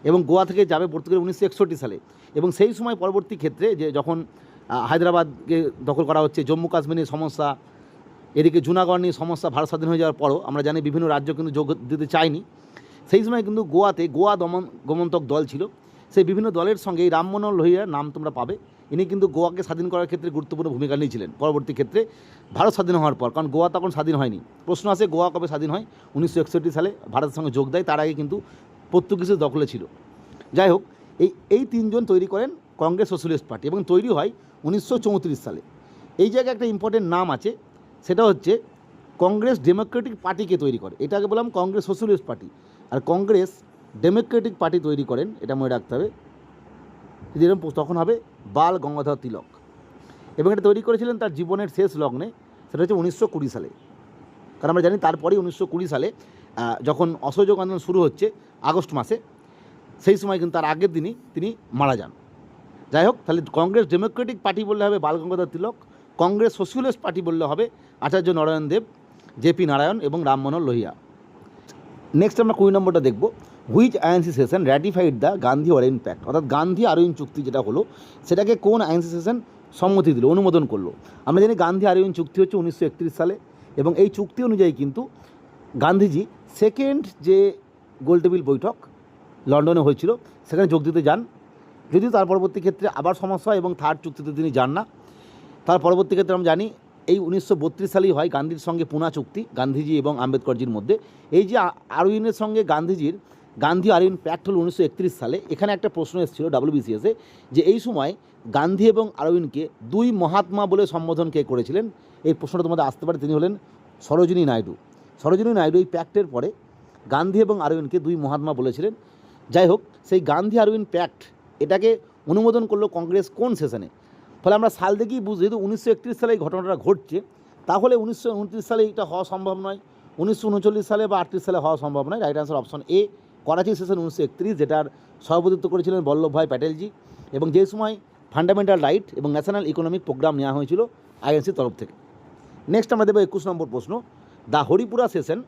Speaker 1: এবং গোয়া থেকে যাবে পর্তুগিজ 1961 সালে। এবং সেই সময় পরবর্তী ক্ষেত্রে যে যখন হায়দ্রাবাদকে দখল করা হচ্ছে, জম্মু কাশ্মীরের সমস্যা, এদিকে জুনাগড় নিয়ে সমস্যা, ভারত স্বাধীন হয়ে যাওয়ার পরও আমরা জানি বিভিন্ন রাজ্য কিন্তু যোগ দিতে চায়নি। সেই সময় কিন্তু গোয়াতে গোয়া গমন্তক দল ছিল, সেই বিভিন্ন দলের সঙ্গে এই রাম মনোহর লোহিয়ার নাম তোমরা পাবে। ইনি কিন্তু গোয়াকে স্বাধীন করার ক্ষেত্রে গুরুত্বপূর্ণ ভূমিকা নিয়েছিলেন পরবর্তী ক্ষেত্রে ভারত স্বাধীন হওয়ার পর, কারণ গোয়া তখন স্বাধীন হয়নি। প্রশ্ন আসে গোয়া কবে স্বাধীন হয়, 1961 সালে ভারতের সঙ্গে যোগ দেয়, তার আগে কিন্তু পর্তুগিজের দখলে ছিল। যাই হোক, এই তিনজন তৈরি করেন কংগ্রেস সোশ্যালিস্ট পার্টি এবং তৈরি হয় 1934 সালে। এই জায়গায় একটা ইম্পর্টেন্ট নাম আছে, সেটা হচ্ছে কংগ্রেস ডেমোক্রেটিক পার্টিকে তৈরি করে। এটাকে বললাম কংগ্রেস সোশ্যালিস্ট পার্টি, আর কংগ্রেস ডেমোক্রেটিক পার্টি তৈরি করেন, এটা মনে রাখতে হবে, যেরকম তখন হবে বাল গঙ্গাধর তিলক। এবং এটা তৈরি করেছিলেন তার জীবনের শেষ লগ্নে, সেটা হচ্ছে 1920 সালে। কারণ আমরা জানি তারপরেই 1920 সালে যখন অসহযোগ আন্দোলন শুরু হচ্ছে আগস্ট মাসে, সেই সময় কিন্তু তার আগের দিনই তিনি মারা যান। যাই হোক, তাহলে কংগ্রেস ডেমোক্রেটিক পার্টি বললে হবে বাল গঙ্গাধর তিলক, কংগ্রেস সোশ্যালিস্ট পার্টি বললে হবে আচার্য নারায়ণ দেব, জেপি নারায়ণ এবং রাম মনোহর লোহিয়া। নেক্সট আমরা 20 নম্বরটা দেখব, which INC session ratified the Gandhi Irwin pact, অর্থাৎ গান্ধী আরউইন চুক্তি যেটা হলো, সেটাকে কোন আইএনসি সেশন সম্মতি দিল, অনুমোদন করলো। আমরা জানি গান্ধী আরউইন চুক্তি হচ্ছে 1931 সালে, এবং এই চুক্তি অনুযায়ী কিন্তু গান্ধীজি সেকেন্ড যে গোলটেবিল বৈঠক লন্ডনে হয়েছিল সেখানে যোগ দিতে যান, যদিও তার পরবর্তী ক্ষেত্রে আবার সমস্যা হয় এবং থার্ড চুক্তিতে তিনি যান না। তার পরবর্তী ক্ষেত্রে আমরা জানি এই 1932 সালেই হয় গান্ধীর সঙ্গে পুনা চুক্তি, গান্ধীজি এবং আম্বেদকরজির মধ্যে। এই যে আরউইনের সঙ্গে গান্ধীজির গান্ধী আরউইন প্যাক্ট হল 1931 সালে। এখানে একটা প্রশ্ন এসেছিল WBCS-এ যে এই সময় গান্ধী এবং আরউইনকে দুই মহাত্মা বলে সম্বোধন কে করেছিলেন, এই প্রশ্নটা তোমাদের আসতে পারে। তিনি হলেন সরোজিনী নাইডু। সরোজিনী নাইডু এই প্যাক্টের পরে গান্ধী এবং আরউইনকে দুই মহাত্মা বলেছিলেন। যাই হোক, সেই গান্ধী আরউইন প্যাক্ট এটাকে অনুমোদন করলো কংগ্রেস কোন সেশনে, ফলে আমরা সাল দেখেই বুঝি, যেহেতু 1931 সালে এই ঘটনাটা ঘটছে, তাহলে 1929 সালে এটা হওয়া সম্ভব নয়, 1939 সালে বা 38 সালে হওয়া সম্ভব নয়। Right answer option A, Karachi session 1931, যেটার সভাপতিত্ব করেছিলেন বল্লভভাই প্যাটেলজি, এবং যে সময় ফান্ডামেন্টাল রাইট এবং ন্যাশনাল ইকোনমিক প্রোগ্রাম নেওয়া হয়েছিল আইএনসির তরফ থেকে। নেক্সট আমরা দেবো 21 নম্বর প্রশ্ন, the Haripura session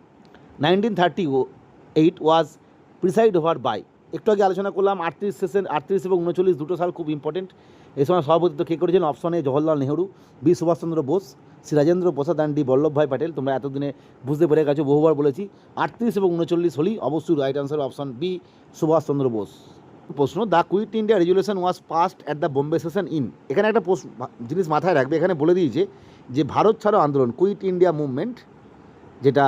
Speaker 1: 1938 was preside over by. একটু আগে আলোচনা করলাম 38 সেশন, 38 এবং 39 দুটো সাল খুব ইম্পর্টেন্ট। এই সময় সভাপতিত্ব কে করেছিলেন, option A Jawaharlal Nehru, B Subhash Chandra Bose, C Rajendra Prasad and D Vallabhbhai Patel. তোমরা এতদিনে বুঝতে পেরে গেছো, বহুবার বলেছি 38 এবং 39 হলেই অবশ্যই right answer option B Subhash Chandra Bose. প্রশ্ন, the quit India resolution was passed at the Bombay session in. এখানে একটা জিনিস মাথায় রাখবে, এখানে বলে দিয়েছে যে ভারত ছাড়ো আন্দোলন, কুইট ইন্ডিয়া মুভমেন্ট, যেটা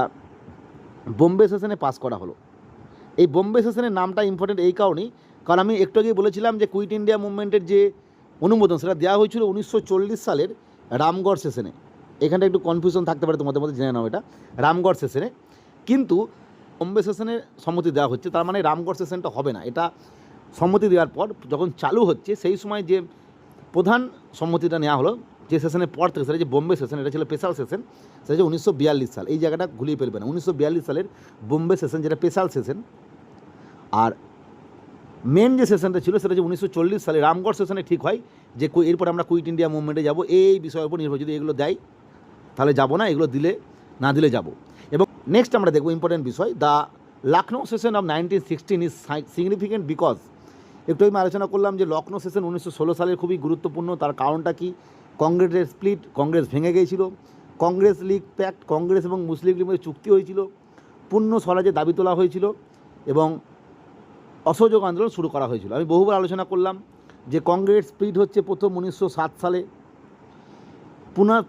Speaker 1: বোম্বে সেশনে পাস করা হলো। এই বোম্বে সেশনের নামটা ইম্পর্টেন্ট এই কারণেই, কারণ আমি একটু আগেই বলেছিলাম যে কুইট ইন্ডিয়া মুভমেন্টের যে অনুমোদন সেটা দেওয়া হয়েছিল 1940 সালের রামগড় সেশনে। এখানটা একটু কনফিউশন থাকতে পারে তোমাদের মধ্যে, জেনে নাও এটা রামগড় সেশনে। কিন্তু বোম্বে সেশনের সম্মতি দেওয়া হচ্ছে, তার মানে রামগড় সেশনটা হবে না। এটা সম্মতি দেওয়ার পর যখন চালু হচ্ছে সেই সময় যে প্রধান সম্মতিটা নেওয়া হলো যে সেশনের পর থেকে, সেটা যে বোম্বে সেশন, এটা ছিল স্পেশাল সেশন, সেটা হচ্ছে 1942 সাল। এই জায়গাটা ঘুরিয়ে ফেলবে না, 1942 সালের বোম্বে সেশন যেটা স্পেশাল সেশন। আর মেন যে সেশনটা ছিল সেটা হচ্ছে 1940 সালে রামগড় সেশনে ঠিক হয় যে এরপর আমরা কুইট ইন্ডিয়া মুভমেন্টে যাব, এই বিষয়ের উপর নির্ভর, যদি এগুলো দেয় তাহলে যাব না, এগুলো দিলে না দিলে যাব। এবং নেক্সট আমরা দেখব ইম্পর্টেন্ট বিষয়, the Lucknow session of 1916 is significant because. একটু আমি আলোচনা করলাম যে লখনৌ সেশন 1916 সালের খুবই গুরুত্বপূর্ণ। তার কারণটা কি, কংগ্রেসের স্প্লিট, কংগ্রেস ভেঙে গিয়েছিল, কংগ্রেস লীগ প্যাক্ট, কংগ্রেস এবং মুসলিম লীগের মধ্যে চুক্তি হয়েছিল, পূর্ণ স্বরাজের দাবি তোলা হয়েছিল এবং অসহযোগ আন্দোলন শুরু করা হয়েছিল। আমি বহুবার আলোচনা করলাম যে কংগ্রেস স্প্লিট হচ্ছে প্রথম 1907 সালে,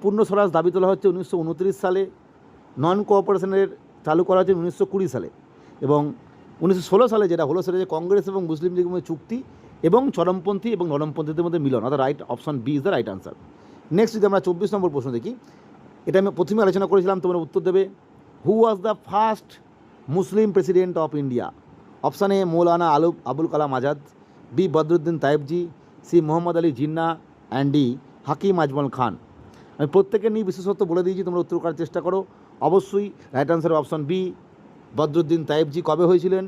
Speaker 1: পূর্ণ স্বরাজ দাবি তোলা হচ্ছে 1929 সালে, নন কোঅপারেশনের চালু করা হয়েছে 1920 সালে, এবং 1916 সালে যেটা হলো সেটা যে কংগ্রেস এবং মুসলিম লীগের মধ্যে চুক্তি এবং চরমপন্থী এবং নরমপন্থীদের মধ্যে মিলন, অর্থাৎ right option B is the right answer. Next যদি আমরা 24 নম্বর প্রশ্ন দেখি, এটা আমি প্রথমে আলোচনা করেছিলাম, তোমরা উত্তর দেবে। Who was the first Muslim president of India? Option A Maulana Abul Kalam Azad, B Badruddin Tyabji, C Mohammad Ali Jinnah, and D Hakim Ajmal Khan. আমি প্রত্যেকের নিয়ে বিশেষত্ব বলে দিয়েছি, তোমরা উত্তর করার চেষ্টা করো। অবশ্যই right answer option B Badruddin Tyabji. কবে হয়েছিলেন?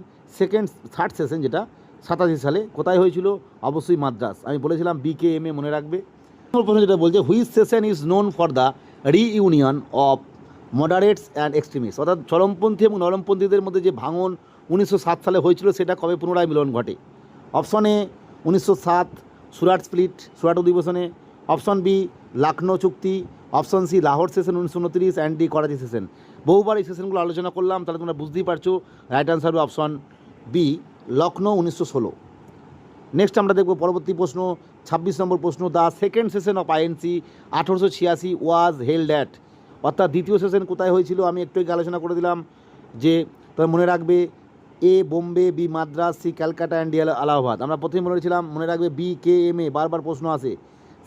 Speaker 1: থার্ড সেশন যেটা 87 সালে। কোথায় হয়েছিল? অবশ্যই মাদ্রাস। আমি বলেছিলাম BKM মনে রাখবে। প্রশ্ন যেটা বলছে, which session is known for the reunion of মডারেটস and extremist? অর্থাৎ চরমপন্থী এবং নরমপন্থীদের মধ্যে যে ভাঙন 1907 সালে হয়েছিল, সেটা কবে পুনরায় মিলন ঘটে? Option A 1907 Surat split, Surat অধিবেশনে। অপশন বি লখনৌ চুক্তি। Option C Lahore session 1929, and D Karachi session. বহুবার এই সেশনগুলো আলোচনা করলাম, তাহলে তোমরা বুঝতেই পারছো রাইট আনসার হবে অপশন বি লখনৌ 1916। নেক্সট আমরা দেখব পরবর্তী প্রশ্ন, 26 নম্বর প্রশ্ন। The second session of INC 1886 was held at? অর্থাৎ দ্বিতীয় সেশন কোথায় হয়েছিল? আমি একটু আগে আলোচনা করে দিলাম যে তোমরা মনে রাখবে A Bombay, B Madras, C Calcutta, and D Allahabad. আমরা প্রথমে বলেছিলাম মনে রাখবে BKM, বারবার প্রশ্ন আসে।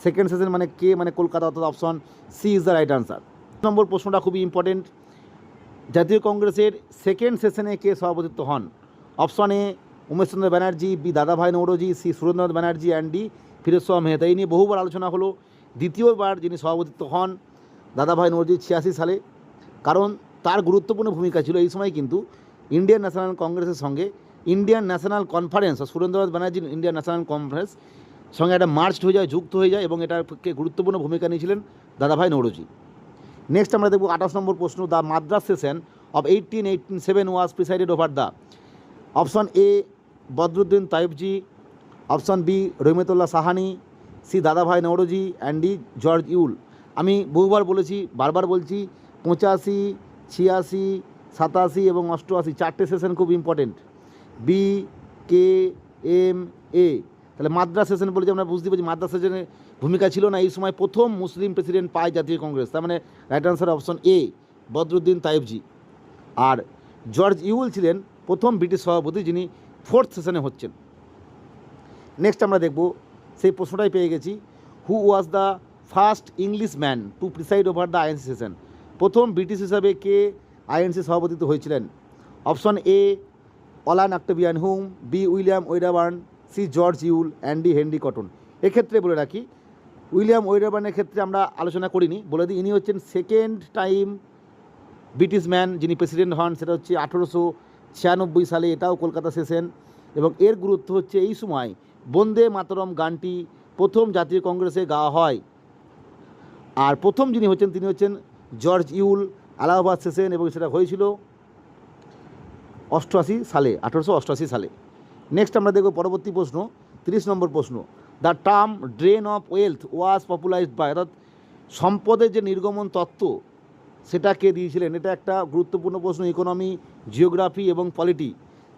Speaker 1: সেকেন্ড সেশন মানে কে, মানে কলকাতা, অর্থাৎ option C is the right answer. Number প্রশ্নটা খুবই ইম্পর্টেন্ট। জাতীয় কংগ্রেসের সেকেন্ড সেশনে কে সভাপতিত্ব হন? Option A Umesh Chandra Banerjee, B Dadabhai Naoroji, C Surendranath Banerjee, and D Firoz Shah Mehta. এই নিয়ে বহুবার আলোচনা হলো। দ্বিতীয়বার যিনি সভাপতিত্ব হন দাদাভাই নৌরোজি 86 সালে, কারণ তার গুরুত্বপূর্ণ ভূমিকা ছিল। এই সময় কিন্তু ইন্ডিয়ান ন্যাশনাল কংগ্রেসের সঙ্গে Indian national conference, Surendranath Banerjee Indian national conference সঙ্গে একটা মার্চড হয়ে যায়, যুক্ত হয়ে যায়, এবং এটার পক্ষে গুরুত্বপূর্ণ ভূমিকা নিয়েছিলেন দাদাভাই নৌরোজি। নেক্সট আমরা দেখব 28 নম্বর প্রশ্ন। The Madras session of 1887 was presided over the? Option A Badruddin Tyabji, option B Rahimtullah Sayani, C Dadabhai Naoroji, and D George Yule. আমি বহুবার বলেছি, বারবার বলছি, 85, 86, 87 এবং 88 চারটে সেশন খুব ইম্পর্টেন্ট। BKM। তাহলে মাদ্রাস সেশন বলে যে আমরা বুঝতে পারছি মাদ্রাস সেশনের ভূমিকা ছিল না। এই সময় প্রথম মুসলিম প্রেসিডেন্ট পায় জাতীয় কংগ্রেস, তার মানে right answer option A Badruddin Tyabji. আর জর্জ ইউল ছিলেন প্রথম ব্রিটিশ সভাপতি, যিনি ফোর্থ সেশনে হচ্ছেন। নেক্সট আমরা দেখব, সেই প্রশ্নটাই পেয়ে গেছি। Who was the first Englishman to preside over the INC session? প্রথম ব্রিটিশ হিসাবে কে INC সভাপতিত্ব হয়েছিলেন? Option A Allan Octavian Hume, B William Wedderburn, C George Yule, and D Henry Cotton. এক্ষেত্রে বলে রাখি, উইলিয়াম ওয়েডারবার্নের ক্ষেত্রে আমরা আলোচনা করিনি, বলে দিই ইনি হচ্ছেন সেকেন্ড টাইম ব্রিটিশ ম্যান যিনি প্রেসিডেন্ট হন, সেটা হচ্ছে 1896 সালে। এটাও কলকাতা সেশন, এবং এর গুরুত্ব হচ্ছে এই সময় বন্দে মাতরম গানটি প্রথম জাতীয় কংগ্রেসে গাওয়া হয়। আর প্রথম যিনি হচ্ছেন তিনি হচ্ছেন জর্জ ইউল, এলাহাবাদ সেশন, এবং সেটা হয়েছিল 88 সালে, 1888 সালে। নেক্সট আমরা দেখব পরবর্তী প্রশ্ন, 30 নম্বর প্রশ্ন। The term drain of wealth was popularised by? অর্থাৎ সম্পদের যে নির্গমন তত্ত্ব সেটা কে দিয়েছিলেন? এটা একটা গুরুত্বপূর্ণ প্রশ্ন। ইকোনমি, জিওগ্রাফি এবং পলিটি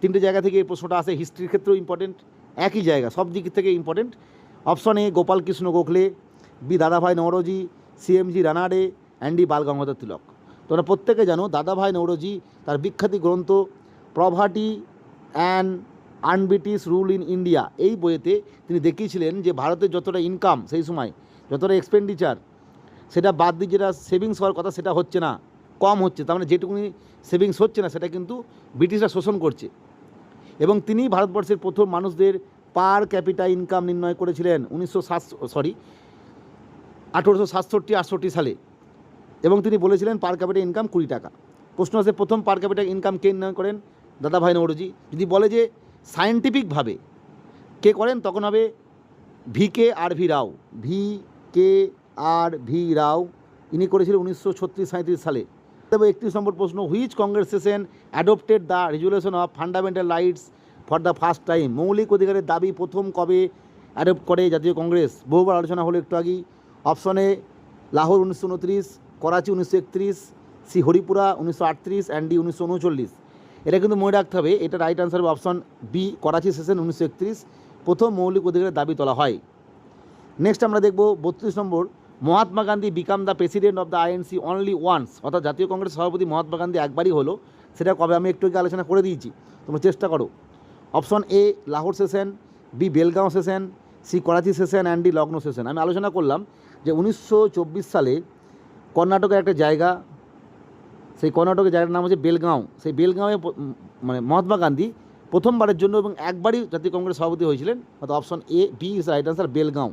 Speaker 1: তিনটে জায়গা থেকে এই প্রশ্নটা আসে। হিস্ট্রির ক্ষেত্রেও ইম্পর্টেন্ট, একই জায়গা, সব দিক থেকে important. Option A Gopal Krishna Gokhale, B Dadabhai Naoroji, CMG Ranade, and D Bal Gangadhar Tilak. তোমরা প্রত্যেকে জানো দাদাভাই নৌরোজি তার বিখ্যাত গ্রন্থ poverty and un-British rule in India, এই বইয়েতে তিনি দেখিয়েছিলেন যে ভারতের যতটা ইনকাম সেই সময়, যতটা এক্সপেন্ডিচার, সেটা বাদ দিয়ে যেটা সেভিংস হওয়ার কথা সেটা হচ্ছে না, কম হচ্ছে। তার মানে যেটুকুনি সেভিংস হচ্ছে না সেটা কিন্তু ব্রিটিশরা শোষণ করছে। এবং তিনি ভারতবর্ষের প্রথম মানুষদের পার ক্যাপিটা ইনকাম নির্ণয় করেছিলেন 1867-68 সালে, এবং তিনি বলেছিলেন পার ক্যাপিটা ইনকাম 20 টাকা। প্রশ্ন আছে প্রথম পার ক্যাপিটা ইনকাম কে নির্ণয় করেন? দাদাভাই নৌরোজি। যদি বলে যে সায়েন্টিফিকভাবে কে করেন, তখন হবে VKRV রাও, VKRV রাও। ইনি করেছিলেন 1936-37 সালে। তবে 31 নম্বর প্রশ্ন, which Congress session adopted the resolution of fundamental rights for the first time? মৌলিক অধিকারের দাবি প্রথম কবে অ্যাডপ্ট করে জাতীয় কংগ্রেস? বহুবার আলোচনা হলো একটু আগেই। অপশনে Lahore 1929, Karachi 1931, C Haripura 1938, and D 1939। এটা কিন্তু মনে রাখতে হবে, এটা রাইট আনসার হবে অপশন বি করাচি সেশন 1931, প্রথম মৌলিক অধিকারের দাবি তোলা হয়। নেক্সট আমরা দেখব 32 number Mahatma Gandhi became the president of the INC only once, অর্থাৎ জাতীয় কংগ্রেস সভাপতি মহাত্মা গান্ধী একবারই হলো, সেটা কবে আমি একটু আগে আলোচনা করে দিয়েছি, তোমরা চেষ্টা করো। Option A Lahore session, B Belgaum session, C Karachi session and D Lucknow session. আমি আলোচনা করলাম যে 1924 সালে কর্ণাটকের একটা জায়গা, সেই কর্ণাটকের জায়গার নাম হচ্ছে বেলগাঁও, সেই বেলগাঁওয়ে মানে মহাত্মা গান্ধী প্রথমবারের জন্য এবং একবারই জাতীয় কংগ্রেস সভাপতি হয়েছিলেন, অর্থাৎ option A B is right answer, Belgaum.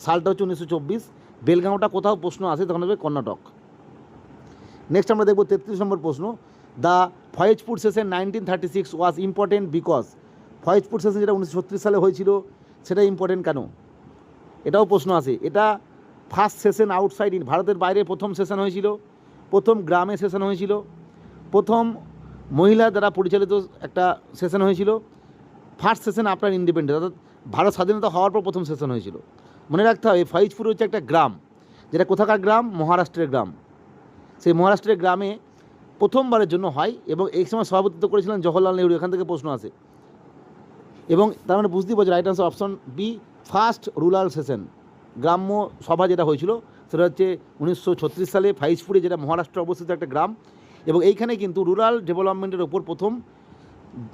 Speaker 1: সালটা হচ্ছে 1924, বেলগাঁওটা কোথাও প্রশ্ন আসে তখন হবে কর্ণাটক। নেক্সট আমরা দেখব 33 নম্বর প্রশ্ন, the Faizpur session 1936 was important because, Faizpur session যেটা 1936 সালে হয়েছিল সেটা ইম্পর্টেন্ট কেন, এটাও প্রশ্ন আসে। এটা ফার্স্ট সেশন আউটসাইড ইন, ভারতের বাইরে প্রথম সেশন হয়েছিল, প্রথম গ্রামে সেশন হয়েছিল, প্রথম মহিলা দ্বারা পরিচালিত একটা সেশন হয়েছিল, ফার্স্ট সেশন আফটার ইন্ডিপেন্ডেন্স, অর্থাৎ ভারত স্বাধীনতা হওয়ার পর প্রথম সেশন হয়েছিল। মনে রাখতে হবে ফয়েজপুর হচ্ছে একটা গ্রাম, যেটা কোথাকার গ্রাম, মহারাষ্ট্রের গ্রাম। সেই মহারাষ্ট্রের গ্রামে প্রথমবারের জন্য হয় এবং এই সময় সভাপতিত্ব করেছিলেন জওহরলাল নেহরু, এখান থেকে প্রশ্ন আসে। এবং তার মানে বুঝতেই পারছি right answer option B first rural session, গ্রাম্য সভা যেটা হয়েছিল সেটা হচ্ছে 1936 সালে ফাইজপুরে, যেটা মহারাষ্ট্রে অবস্থিত একটা গ্রাম, এবং এইখানে কিন্তু রুরাল ডেভেলপমেন্টের ওপর প্রথম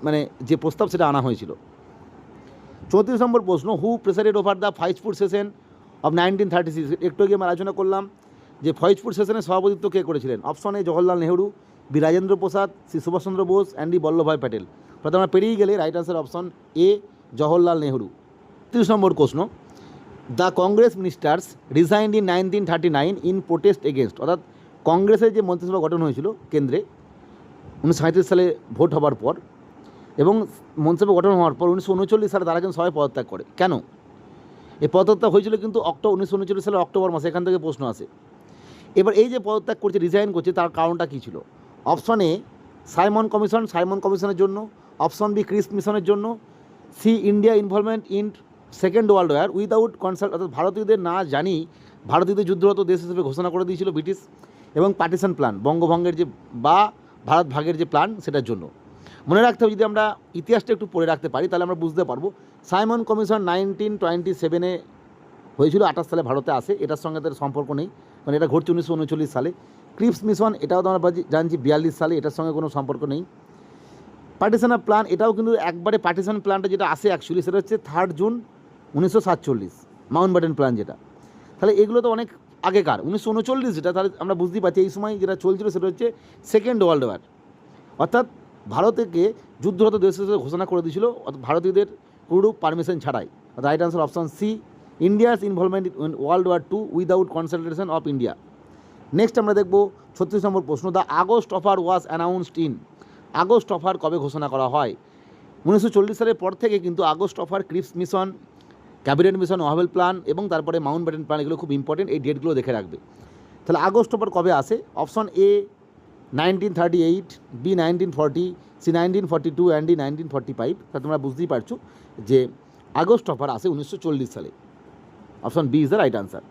Speaker 1: মানে যে প্রস্তাব সেটা আনা হয়েছিল। 34 নম্বর প্রশ্ন, who presided over the Faizpur session of 1936, একটু আগে আমি আলোচনা করলাম যে ফয়েজপুর সেশনের সভাপতিত্ব কে করেছিলেন। Option A Jawaharlal Nehru, B Rajendra Prasad, C Subhas Chandra Bose and D Vallabhbhai Patel. অর্থাৎ আমরা পেরিয়ে গেলে right answer option A Jawaharlal Nehru. 30 number প্রশ্ন, the Congress ministers resigned in 1939 in protest against, অর্থাৎ কংগ্রেসের যে মন্ত্রিসভা গঠন হয়েছিল কেন্দ্রে 1937 সালে ভোট হবার পর, এবং মন্ত্রিসভা গঠন হওয়ার পর 1939 সালে তারা কিন্তু সবাই পদত্যাগ করে। কেন এই পদত্যাগ হয়েছিল? কিন্তু 1939 সালে অক্টোবর মাসে, এখান থেকে প্রশ্ন আসে। এবার এই যে পদত্যাগ করছে, রিজাইন করছে, তার কারণটা কী ছিল? Option A Simon Commission, Simon কমিশনের জন্য, অপশন বি ক্রিস মিশনের জন্য, C India involvement in second world war without consult, অর্থাৎ ভারতীয়দের না জানি ভারতীয়দের যুদ্ধরত দেশ হিসেবে ঘোষণা করে দিয়েছিল ব্রিটিশ, এবং পার্টিশন প্ল্যান, বঙ্গভঙ্গের যে বা ভারত ভাগের যে প্ল্যান সেটার জন্য। মনে রাখতে হবে, যদি আমরা ইতিহাসটা একটু পড়ে রাখতে পারি তাহলে আমরা বুঝতে পারবো। সাইমন কমিশন 1927 হয়েছিল, 28 সালে ভারতে আসে, এটার সঙ্গে তার সম্পর্ক নেই, মানে এটা ঘটছে 1939 সালে। ক্রিপস মিশন এটাও তো আমরা জানছি 42 সালে, এটার সঙ্গে কোনো সম্পর্ক নেই। পার্টিশন প্ল্যান এটাও কিন্তু একবারে, পার্টিশন প্ল্যানটা যেটা আসে অ্যাকচুয়ালি সেটা হচ্ছে 3 জুন 1947, মাউন্ট ব্যাটেন প্ল্যান যেটা। তাহলে এগুলো তো অনেক আগেকার, 1939 যেটা, তাহলে আমরা বুঝতেই পারছি এই সময় যেটা চলছিল সেটা হচ্ছে সেকেন্ড ওয়ার্ল্ড ওয়ার, অর্থাৎ ভারতকে যুদ্ধরত দেশ হিসেবে ঘোষণা করে দিয়েছিল ভারতীয়দের কোনো পারমিশন ছাড়াই। Right answer option C India's involvement in World War two without consultation of India. Next আমরা দেখব 36 নম্বর প্রশ্ন, the August offer was announced in, August offer কবে ঘোষণা করা হয়? 1940 সালের পর থেকে কিন্তু August offer, Cripps mission, cabinet mission, Wavell plan এবং তারপরে মাউন্ট ব্যাটেন প্ল্যান, এগুলো খুব ইম্পর্টেন্ট, এই ডেটগুলো দেখে রাখবে। তাহলে আগস্ট অফার কবে আসে? Option A 1938, B 1940, C 1942 and D 1945। তা তোমরা বুঝতেই পারছো যে আগস্ট অফার আসে 1940 সালে। Option B is the right answer.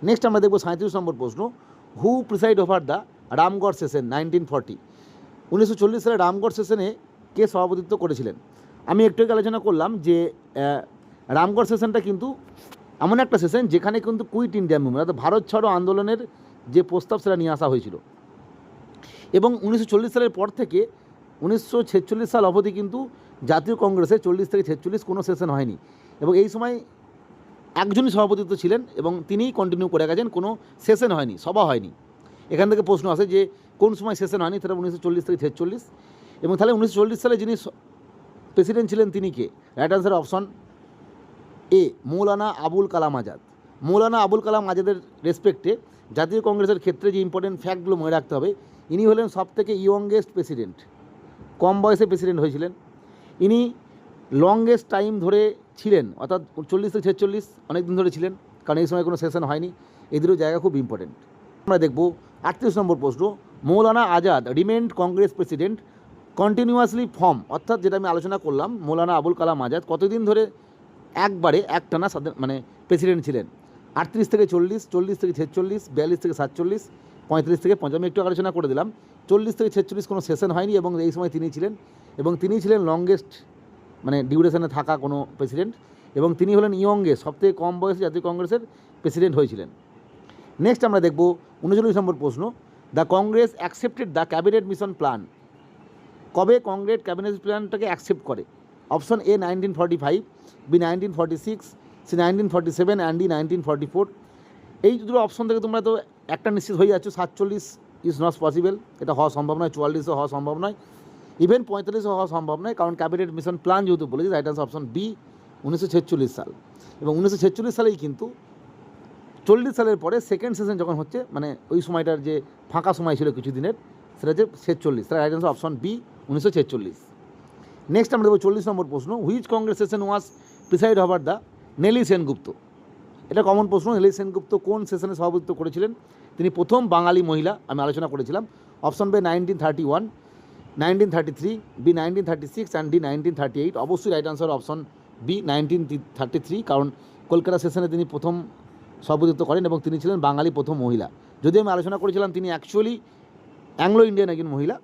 Speaker 1: Next আমরা দেখব 37 নম্বর প্রশ্ন, who preside over the Ramgarh session 1940, 1940 সালে রামগড় সেশনে কে সভাপতিত্ব করেছিলেন? আমি একটু আগে আলোচনা করলাম যে রামগড় সেশনটা কিন্তু এমন একটা সেশন যেখানে কিন্তু কুইট ইন্ডিয়া মুভমেন্ট, অর্থাৎ ভারত ছাড়ো আন্দোলনের যে প্রস্তাব সেটা নিয়ে আসা হয়েছিল, এবং 1940 সালের পর থেকে 1946 সাল অবধি কিন্তু জাতীয় কংগ্রেসে 40 থেকে 46 কোনো সেশন হয়নি, এবং এই সময় একজনই সভাপতিত্ব ছিলেন এবং তিনিই কন্টিনিউ করে গেছেন, কোনো সেশন হয়নি, সভা হয়নি। এখান থেকে প্রশ্ন আসে যে কোন সময় সেশন হয়নি, সেটা 1940 থেকে 46, এবং তাহলে 1940 সালে যিনি প্রেসিডেন্ট ছিলেন তিনি কে? রাইট আনসার অপশন এ মৌলানা আবুল কালাম আজাদ। মৌলানা আবুল কালাম আজাদের রেসপেক্টে জাতীয় কংগ্রেসের ক্ষেত্রে যে ইম্পর্টেন্ট ফ্যাক্টগুলো মনে রাখতে হবে, ইনি হলেন সবথেকে ইয়ংগেস্ট প্রেসিডেন্ট, কম বয়সে প্রেসিডেন্ট হয়েছিলেন। ইনি লংগেস্ট টাইম ধরে ছিলেন, অর্থাৎ 40 থেকে 46 অনেক দিন ধরে ছিলেন, কারণ এই সময় কোনো সেশন হয়নি। এই দুটো জায়গা খুব ইম্পর্টেন্ট। আমরা দেখব 38 নম্বর প্রশ্ন, Maulana Azad remained Congress president continuously form, অর্থাৎ যেটা আমি আলোচনা করলাম, মৌলানা আবুল কালাম আজাদ কতদিন ধরে একবারে একটানা মানে প্রেসিডেন্ট ছিলেন? 38 থেকে 40, 40 থেকে 46, 42 থেকে 47, 35 থেকে 50। আমি একটু আলোচনা করে দিলাম, 40 থেকে 46 কোনো সেশন হয়নি এবং এই সময় তিনি ছিলেন, এবং তিনি ছিলেন লংগেস্ট মানে ডিউরেশনে থাকা কোনো প্রেসিডেন্ট, এবং তিনি হলেন ইয়ংগেস্ট, সবথেকে কম বয়সে জাতীয় কংগ্রেসের প্রেসিডেন্ট হয়েছিলেন। নেক্সট আমরা দেখব 39 নম্বর প্রশ্ন, the Congress accepted the cabinet mission plan. কবে কংগ্রেস ক্যাবিনেট প্ল্যানটাকে অ্যাকসেপ্ট করে? Option A 1945, B 1946, C 1947 and D 1944। এই দুটো অপশন থেকে তোমরা তো একটা নিশ্চিত হয়ে যাচ্ছ, 47 ইজ নট পসিবল, এটা হওয়া সম্ভব নয়, 44ও হওয়া সম্ভব নয়, ইভেন 45ও হওয়া সম্ভব নয়, কারণ ক্যাবিনেট মিশন প্ল্যান যেহেতু বলেছি, রাইট আনসার অপশন বি 1946 সাল। এবং 1946 সালেই কিন্তু 40 সালের পরে সেকেন্ড সেশন যখন হচ্ছে, মানে ওই সময়টার যে ফাঁকা সময় ছিল কিছু দিনের, সেটা হচ্ছে 46, তার right answer option B 1946। Next আমরা দেবো 40 নম্বর প্রশ্ন, which Congress session was preside over the Nellie Sengupta. এটা কমন প্রশ্ন, নেলি সেনগুপ্ত কোন সেশনে সভাপতিত্ব করেছিলেন? তিনি প্রথম বাঙালি মহিলা, আমি আলোচনা করেছিলাম। Option B 1931, 1933, B 1936 and D 1938। অবশ্যই রাইট আনসার অপশন বি 1933, কারণ কলকাতা সেশনে তিনি প্রথম সভাপতিত্ব করেন এবং তিনি ছিলেন বাঙালি প্রথম মহিলা। যদিও আমি আলোচনা করেছিলাম তিনি অ্যাকচুয়ালি অ্যাংলো ইন্ডিয়ান একজন মহিলা।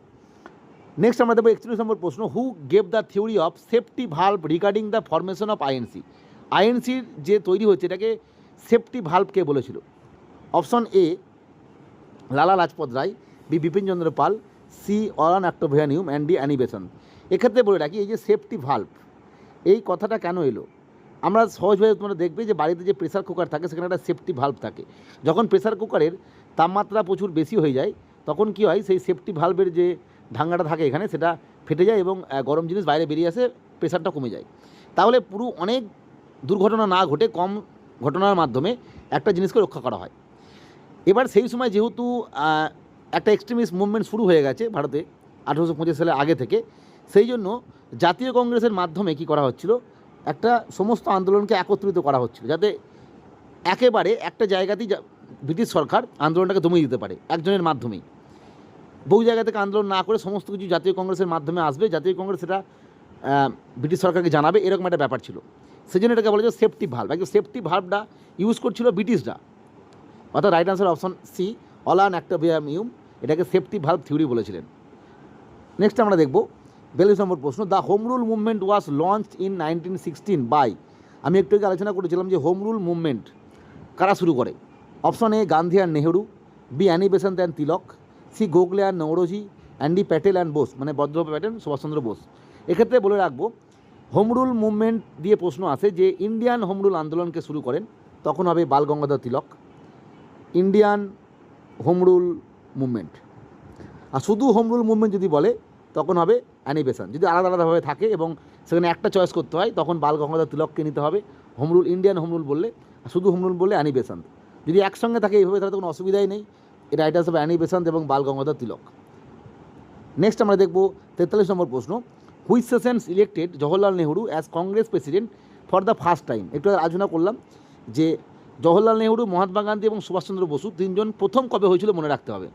Speaker 1: নেক্সট আমরা দেবো 41 নম্বর প্রশ্ন, who gave the theory of safety valve regarding the formation of INC. আইএনসির যে তৈরি হচ্ছে এটাকে সেফটি ভাল্ভ কে বলেছিল? Option A Lala Lajpat Rai, B Bipin Chandra Pal, C Allan Octavian Hume and D Annie Besant. এক্ষেত্রে বলে রাখি, এই যে সেফটি ভাল্ভ, এই কথাটা কেন এলো? আমরা সহজভাবে তোমরা দেখবে যে বাড়িতে যে প্রেসার কুকার থাকে সেখানে একটা সেফটি ভাল্ভ থাকে। যখন প্রেসার কুকারের তাপমাত্রা প্রচুর বেশি হয়ে যায় তখন কি হয়, সেই সেফটি ভাল্ভের যে ঢাঙ্গাটা থাকে এখানে সেটা ফেটে যায় এবং গরম জিনিস বাইরে বেরিয়ে আসে, প্রেসারটা কমে যায়। তাহলে পুরো অনেক দুর্ঘটনা না ঘটে কম ঘটনার মাধ্যমে একটা জিনিসকে রক্ষা করা হয়। এবার সেই সময় যেহেতু একটা এক্সট্রিমিস্ট মুভমেন্ট শুরু হয়ে গেছে ভারতে 1825 সালের আগে থেকে, সেই জন্য জাতীয় কংগ্রেসের মাধ্যমে কি করা হচ্ছিল, একটা সমস্ত আন্দোলনকে একত্রিত করা হচ্ছিল, যাতে একেবারে একটা জায়গাতেই ব্রিটিশ সরকার আন্দোলনটাকে দমিয়ে দিতে পারে একজনের মাধ্যমেই। বহু জায়গা থেকে আন্দোলন না করে সমস্ত কিছু জাতীয় কংগ্রেসের মাধ্যমে আসবে, জাতীয় কংগ্রেস সেটা ব্রিটিশ সরকারকে জানাবে, এরকম একটা ব্যাপার ছিল। সেই জন্য এটাকে বলা যায় সেফটি ভাল্ভ। একদম সেফটি ভাল্ভটা ইউজ করছিল ব্রিটিশরা, অর্থাৎ right answer option C Allan Octavian Hume এটাকে সেফটি ভাল্ভ থিওরি বলেছিলেন। নেক্সট আমরা দেখব 42 নম্বর প্রশ্ন, the home rule movement was launched in 1916 by. আমি একটু আগে আলোচনা করেছিলাম যে হোম রুল মুভমেন্ট কারা শুরু করে? Option A Gandhi and Nehru, B Annie Besant and Tilak, C Gokhale and Naoroji and D Patel and Bose, মানে বদ্রভাই প্যাটেল সুভাষচন্দ্র বোস। এক্ষেত্রে বলে রাখবো হোম রুল মুভমেন্ট দিয়ে প্রশ্ন আসে যে ইন্ডিয়ান হোম রুল আন্দোলনকে শুরু করেন তখন হবে বাল গঙ্গাধর তিলক, ইন্ডিয়ান হোম রুল মুভমেন্ট। আর শুধু হোম রুল মুভমেন্ট যদি বলে তখন হবে অ্যানি বেসান্ত। যদি আলাদা আলাদাভাবে থাকে এবং সেখানে একটা চয়েস করতে হয় তখন বাল গঙ্গাধর তিলককে নিতে হবে home rule, Indian home rule বললে। শুধু হোম রুল বললে অ্যানি বেসান্ত। যদি একসঙ্গে থাকে এইভাবে তাহলে কোনো অসুবিধাই নেই, এটা রাইট আনসার হবে অ্যানি বেসান্ত এবং বাল গঙ্গাধর তিলক। নেক্সট আমরা দেখব 43 নম্বর প্রশ্ন, which sessions elected Jawaharlal Nehru as Congress president for the first time. একটু আলোচনা করলাম যে জওহরলাল নেহরু, মহাত্মা গান্ধী এবং সুভাষচন্দ্র বসু তিনজন প্রথম কবে হয়েছিল মনে রাখতে হবে।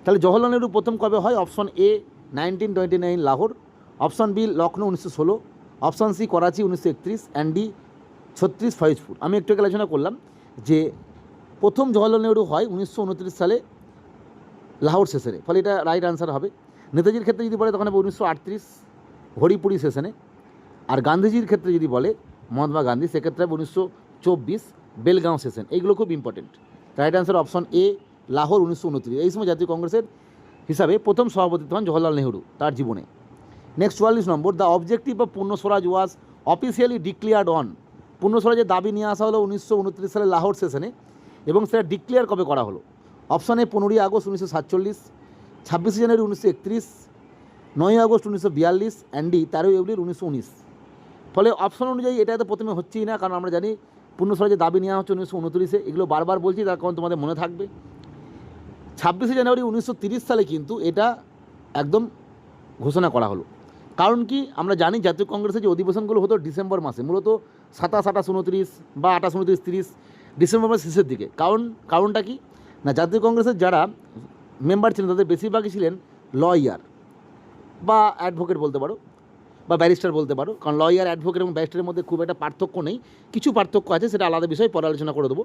Speaker 1: তাহলে জওহরলাল নেহরু প্রথম কবে হয়? Option A 1929 Lahore, option B Lucknow 1916, option C Karachi 1931 and D 36 Faizpur. আমি একটু আগে আলোচনা করলাম যে প্রথম জওহরলাল নেহরু হয় 1929 সালে লাহোর সেশনে, ফলে এটা রাইট আনসার হবে। নেতাজির ক্ষেত্রে যদি বলে তখন হবে 1938 হরিপুরি সেশনে, আর গান্ধীজির ক্ষেত্রে যদি বলে মহাত্মা গান্ধী সেক্ষেত্রে হবে 1924 বেলগাঁও সেশন। এইগুলো খুব important. Right answer option A Lahore 1929। এই সময় জাতীয় কংগ্রেসের হিসাবে প্রথম সভাপতিত্ব হন জওহরলাল নেহরু তার জীবনে। Next 44 number, the objective of পূর্ণ স্বরাজ ওয়াজ অফিসিয়ালি ডিক্লেয়ার্ড অন। পূর্ণ স্বরাজের দাবি নিয়ে আসা হলো 1929 সালে লাহোর সেশনে এবং সেটা ডিক্লেয়ার কবে করা হলো? অপশন এ 15ই আগস্ট 1947, 26শে জানুয়ারি 1931, 9ই আগস্ট 1942 অ্যান্ড ডি 13ই এপ্রিল 1919। ফলে অপশন অনুযায়ী এটা তো প্রথমে হচ্ছেই না, কারণ আমরা জানি পূর্ণ স্বরাজের দাবি নেওয়া হচ্ছে 1929-এ। এগুলো বারবার বলছি তার কারণ তোমাদের মনে থাকবে। 26শে জানুয়ারি 1930 সালে কিন্তু এটা একদম ঘোষণা করা হলো। কারণ কি, আমরা জানি জাতীয় কংগ্রেসের যে অধিবেশনগুলো হতো ডিসেম্বর মাসে, মূলত 27, 28, 29 বা 28, 29, 30 ডিসেম্বর মাসের শেষের দিকে। কারণটা কি না, জাতীয় কংগ্রেসের যারা মেম্বার ছিলেন তাদের বেশিরভাগই ছিলেন লয়ার বা অ্যাডভোকেট বলতে পারো, বা ব্যারিস্টার বলতে পারো। কারণ লয়ার, অ্যাডভোকেট এবং ব্যারিস্টারের মধ্যে খুব একটা পার্থক্য নেই, কিছু পার্থক্য আছে, সেটা আলাদা বিষয়, পরে আলোচনা করে দেবো।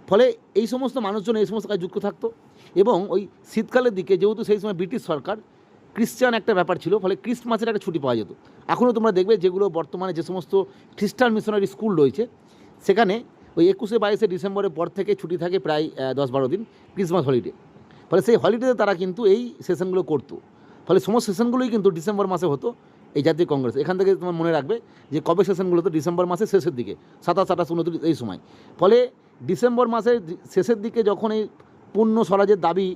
Speaker 1: ফলে এই সমস্ত মানুষজন এই সমস্ত কাজে যুক্ত থাকতো। এবং ওই শীতকালের দিকে যেহেতু সেই সময় ব্রিটিশ সরকার ক্রিশ্চান একটা ব্যাপার ছিল, ফলে ক্রিসমাসের একটা ছুটি পাওয়া যেত। এখনও তোমরা দেখবে যেগুলো বর্তমানে যে সমস্ত খ্রিস্টান মিশনারি স্কুল রয়েছে সেখানে ওই 21-22 ডিসেম্বরের পর থেকে ছুটি থাকে প্রায় 10-12 দিন, ক্রিসমাস হলিডে। ফলে সেই হলিডেতে তারা কিন্তু এই সেশনগুলো করতো। ফলে সমস্ত সেশনগুলোই কিন্তু ডিসেম্বর মাসে হতো এই জাতীয় কংগ্রেস। এখান থেকে তোমার মনে রাখবে যে কবে সেশনগুলো তো ডিসেম্বর মাসের শেষের দিকে, 27, 28, 29 এই সময়। ফলে ডিসেম্বর মাসের শেষের দিকে যখন এই পূর্ণ স্বরাজের দাবি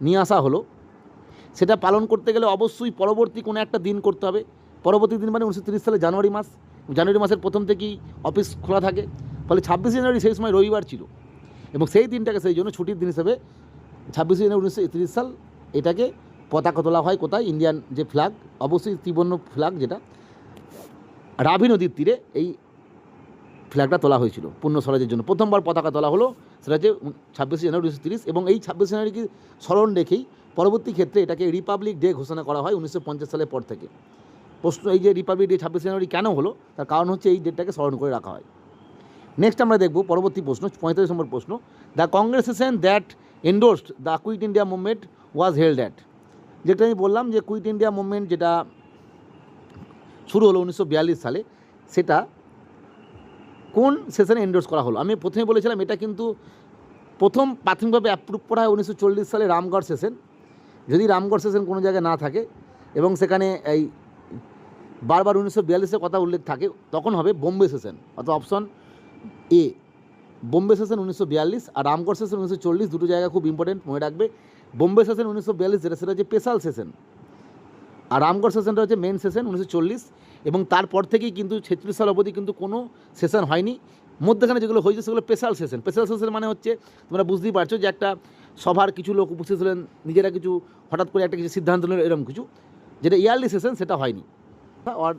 Speaker 1: নিয়ে আসা হলো, সেটা পালন করতে গেলে অবশ্যই পরবর্তী কোনো একটা দিন করতে হবে। পরবর্তী দিন মানে 1930 সালে জানুয়ারি মাসের প্রথম থেকেই অফিস খোলা থাকে। ফলে 26 জানুয়ারি সেই সময় রবিবার ছিল, এবং সেই দিনটাকে সেই জন্য ছুটির দিন হিসেবে 26 জানুয়ারি 1930 সাল এটাকে পতাকা তোলা হয় কোথায়, ইন্ডিয়ান যে ফ্ল্যাগ, অবশ্যই ত্রিবর্ণ ফ্ল্যাগ, যেটা রাভি নদীর তীরে এই ফ্ল্যাগটা তোলা হয়েছিল পূর্ণ স্বরাজের জন্য। প্রথমবার পতাকা তোলা হলো সেটা হচ্ছে 26 জানুয়ারি 1930, এবং এই 26 জানুয়ারিকে স্মরণ রেখেই পরবর্তী ক্ষেত্রে এটাকে রিপাবলিক ডে ঘোষণা করা হয় 1950 সালের পর থেকে। প্রশ্ন এই যে রিপাবলিক ডে 26 জানুয়ারি কেন হলো, তার কারণ হচ্ছে এই ডেটটাকে স্মরণ করে রাখা হয়। নেক্সট আমরা দেখব পরবর্তী প্রশ্ন, 45 নম্বর প্রশ্ন। The Congress session that endorsed the quit India movement was held at, যেটা আমি বললাম যে কুইট ইন্ডিয়া মুভমেন্ট যেটা শুরু হলো 1942 সালে, সেটা কোন সেশনে এন্ডোর্স করা হলো। আমি প্রথমে বলেছিলাম এটা কিন্তু প্রথম প্রাথমিকভাবে অ্যাপ্রুভ করা হয় 1940 সালে রামগড় সেশন। যদি রামগড় সেশন কোনো জায়গায় না থাকে এবং সেখানে এই বারবার 1942-এর কথা উল্লেখ থাকে, তখন হবে বোম্বে সেশন, অর্থাৎ অপশন এ বোম্বে সেশন 1942, আর রামগড় সেশন 1940। দুটো জায়গা খুব ইম্পর্টেন্ট, মনে রাখবে। বোম্বে সেশন 1942 যেটা, সেটা হচ্ছে স্পেশাল সেশন, আর রামগড় সেশনটা হচ্ছে মেন সেশন 1940। এবং তারপর থেকেই কিন্তু 46 সাল অবধি কিন্তু কোনো সেশন হয়নি। মধ্যখানে যেগুলো হয়েছে সেগুলো স্পেশাল সেশন। স্পেশাল সেশন মানে হচ্ছে তোমরা বুঝতেই পারছো যে একটা সভার কিছু লোক উপস্থিত হলেন, নিজেরা কিছু হঠাৎ করে একটা কিছু সিদ্ধান্ত নিল, এরকম কিছু। যেটা ইয়ারলি সেশন সেটা হয়নি। আর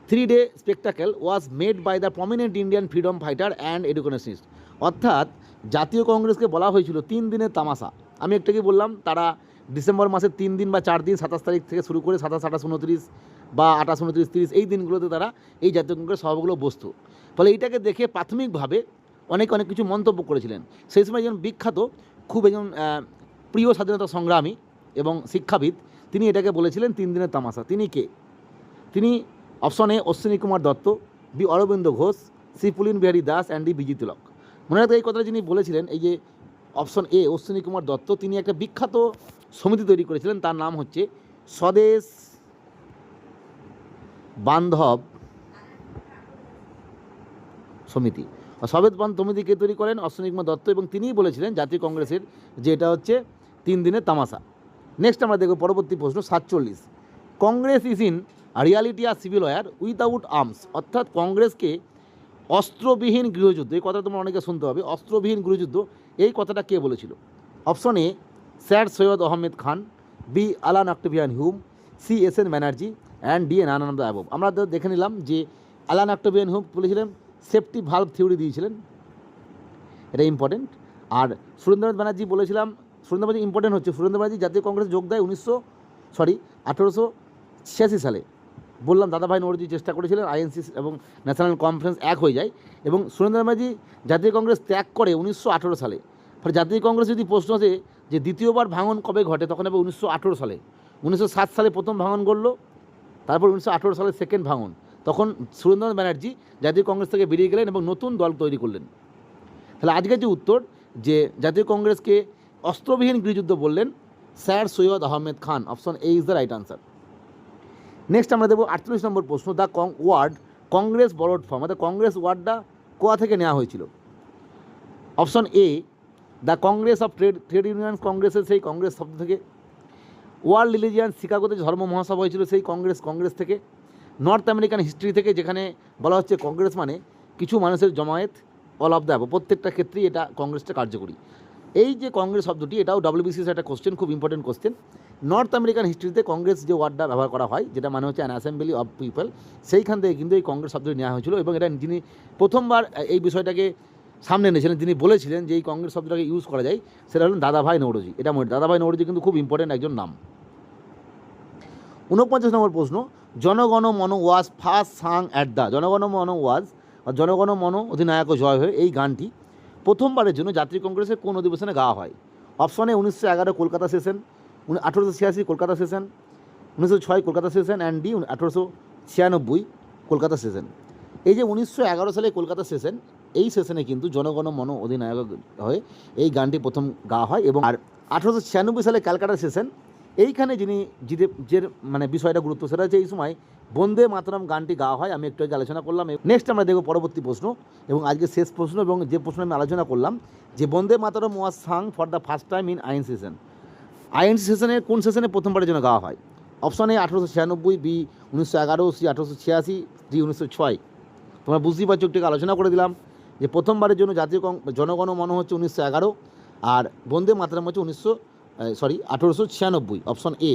Speaker 1: 3-day spectacle was made by the prominent Indian freedom fighter and educationist, অর্থাৎ জাতীয় কংগ্রেসকে বলা হয়েছিল 3 দিনের তামাশা। আমি একটু কি বললাম, তারা ডিসেম্বর মাসের 3 দিন বা 4 দিন, 27 তারিখ থেকে শুরু করে 27, 28, 29 বা 28, 29, 30 এই দিনগুলোতে তারা এই জাতীয় কংগ্রেস সভাগুলো বসতো। ফলে এইটাকে দেখে প্রাথমিকভাবে অনেক কিছু মন্তব্য করেছিলেন। সেই সময় একজন বিখ্যাত, খুব একজন প্রিয় স্বাধীনতা সংগ্রামী এবং শিক্ষাবিদ, তিনি এটাকে বলেছিলেন 3 দিনের তামাশা। তিনি কে? তিনি option A Ashwini Kumar Dutt, B Aurobindo Ghosh, C Pulin Bihari Das and D B G Tilak. মনে রাখতে এই কথাটা যিনি বলেছিলেন, এই যে অপশন এ অশ্বিনী কুমার দত্ত, তিনি একটা বিখ্যাত সমিতি তৈরি করেছিলেন, তার নাম হচ্ছে স্বদেশ বান্ধব সমিতি। স্বদেশ বান্ধব সমিতি কে তৈরি করেন? অশ্বিনী কুমার দত্ত, এবং তিনিই বলেছিলেন জাতীয় কংগ্রেসের যে এটা হচ্ছে 3 দিনের তামাশা। নেক্সট আমরা দেখব পরবর্তী প্রশ্ন 47। Congress is in reality are civil war without arms, অর্থাৎ কংগ্রেসকে অস্ত্রবিহীন গৃহযুদ্ধ, এই কথাটা তোমরা অনেকে শুনতে হবে, অস্ত্রবিহীন গৃহযুদ্ধ, এই কথাটা কে বলেছিল? Option A sir Syed Ahmed Khan, B Allan Octavian Hume, C S N Banerjee and D none of the above. আমরা দেখে নিলাম যে আলান অক্টোভিয়ান হিউম বলেছিলেন, সেফটি ভালভ থিওরি দিয়েছিলেন, এটা ইম্পর্টেন্ট। আর সুরেন্দ্রনাথ ব্যানার্জি বলেছিলাম, সুরেন্দ্র ব্যানার্জি ইম্পর্টেন্ট হচ্ছে, সুরেন্দ্র ব্যানার্জি জাতীয় কংগ্রেসে যোগ দেয় 1886 সালে। বললাম দাদাভাই নওরোজি চেষ্টা করেছিলেন, আইএনসি এবং ন্যাশনাল কনফারেন্স এক হয়ে যায়, এবং সুরেন্দ্র ব্যানার্জি জাতীয় কংগ্রেস ত্যাগ করে 1918 সালে। ফলে জাতীয় কংগ্রেস যদি প্রশ্ন আসে যে দ্বিতীয়বার ভাঙন কবে ঘটে, তখন হবে 1918 সালে। 1907 সালে প্রথম ভাঙন ঘটলো, তারপর 1918 সালে সেকেন্ড ভাঙন। তখন সুরেন্দ্রনাথ ব্যানার্জি জাতীয় কংগ্রেস থেকে বেরিয়ে গেলেন এবং নতুন দল তৈরি করলেন। তাহলে আজকের যে উত্তর, যে জাতীয় কংগ্রেসকে অস্ত্রবিহীন গৃহযুদ্ধ বললেন sir Syed Ahmed Khan, option A is the right answer. Next আমরা দেবো 48 নম্বর প্রশ্ন। The word Congress borrowed from, অর্থাৎ কংগ্রেস ওয়ার্ডটা কোথা থেকে নেওয়া হয়েছিল? Option A the Congress of trade union, কংগ্রেসের সেই কংগ্রেস শব্দ থেকে। ওয়ার্ল্ড রিলিজিয়ান, শিকাগোতে ধর্ম মহাসভা হয়েছিল সেই কংগ্রেস থেকে। নর্থ আমেরিকান হিস্ট্রি থেকে, যেখানে বলা হচ্ছে কংগ্রেস মানে কিছু মানুষের জমায়েত, অল অফ দ্য অ্যাবভ, প্রত্যেকটা ক্ষেত্রেই এটা কংগ্রেসটা কার্যকরী। এই যে কংগ্রেস শব্দটি, এটাও WBCS একটা কোশ্চেন, খুব ইম্পর্টেন্ট কোশ্চেন। নর্থ আমেরিকান হিস্ট্রিতে কংগ্রেস যে ওয়ার্ডটা ব্যবহার করা হয়, যেটা মানে হচ্ছে অ্যান অ্যাসেম্বলি অফ পিপল, সেইখান থেকে কিন্তু এই কংগ্রেস শব্দটি নেওয়া হয়েছিল। এবং এটা যিনি প্রথমবার এই বিষয়টাকে সামনে এনেছিলেন, যিনি বলেছিলেন যে এই কংগ্রেস শব্দটাকে ইউজ করা যায়, সেটা হলেন দাদাভাই নওরোজি। এটা দাদাভাই নওরোজি কিন্তু খুব ইম্পর্টেন্ট একজন নাম। 49 নম্বর প্রশ্ন। Jana Gana Mana was first sung at the, Jana Gana Mana ওয়াজ, জনগণ মন অধিনায়ক জয় হয়ে, এই গানটি প্রথমবারের জন্য জাতীয় কংগ্রেসের কোন অধিবেশনে গাওয়া হয়? অপশনে 1911 Kolkata session, 1886 Kolkata session, 1906 Kolkata session and D 1896 Kolkata session. এই যে 1911 সালে কলকাতা সেশন, এই সেশনে কিন্তু জনগণ মন অধিনায়ক হয়ে এই গানটি প্রথম গাওয়া হয়। এবং আর 1896 সালে ক্যালকাটা সেশন, এইখানে যিনি যে মানে বিষয়টা গুরুত্ব, সেটা হচ্ছে এই সময় বন্দে মাতরম গানটি গাওয়া হয়। আমি একটু আগে আলোচনা করলাম। নেক্সট আমরা দেখব পরবর্তী প্রশ্ন এবং আজকে শেষ প্রশ্ন, এবং যে প্রশ্ন আমি আলোচনা করলাম যে Bande Mataram was sung for the first time in I N session. INC সেশনে কোন সেশনে প্রথমবারের জন্য গাওয়া হয়? Option A 1896, B 1911, C 1886, D 1906। তোমরা বুঝতেই পারছো, একটু আলোচনা করে দিলাম যে প্রথমবারের জন্য জাতীয় জনগণ মন হচ্ছে 1911, আর বন্দে মাতরম হচ্ছে 1896। Option A.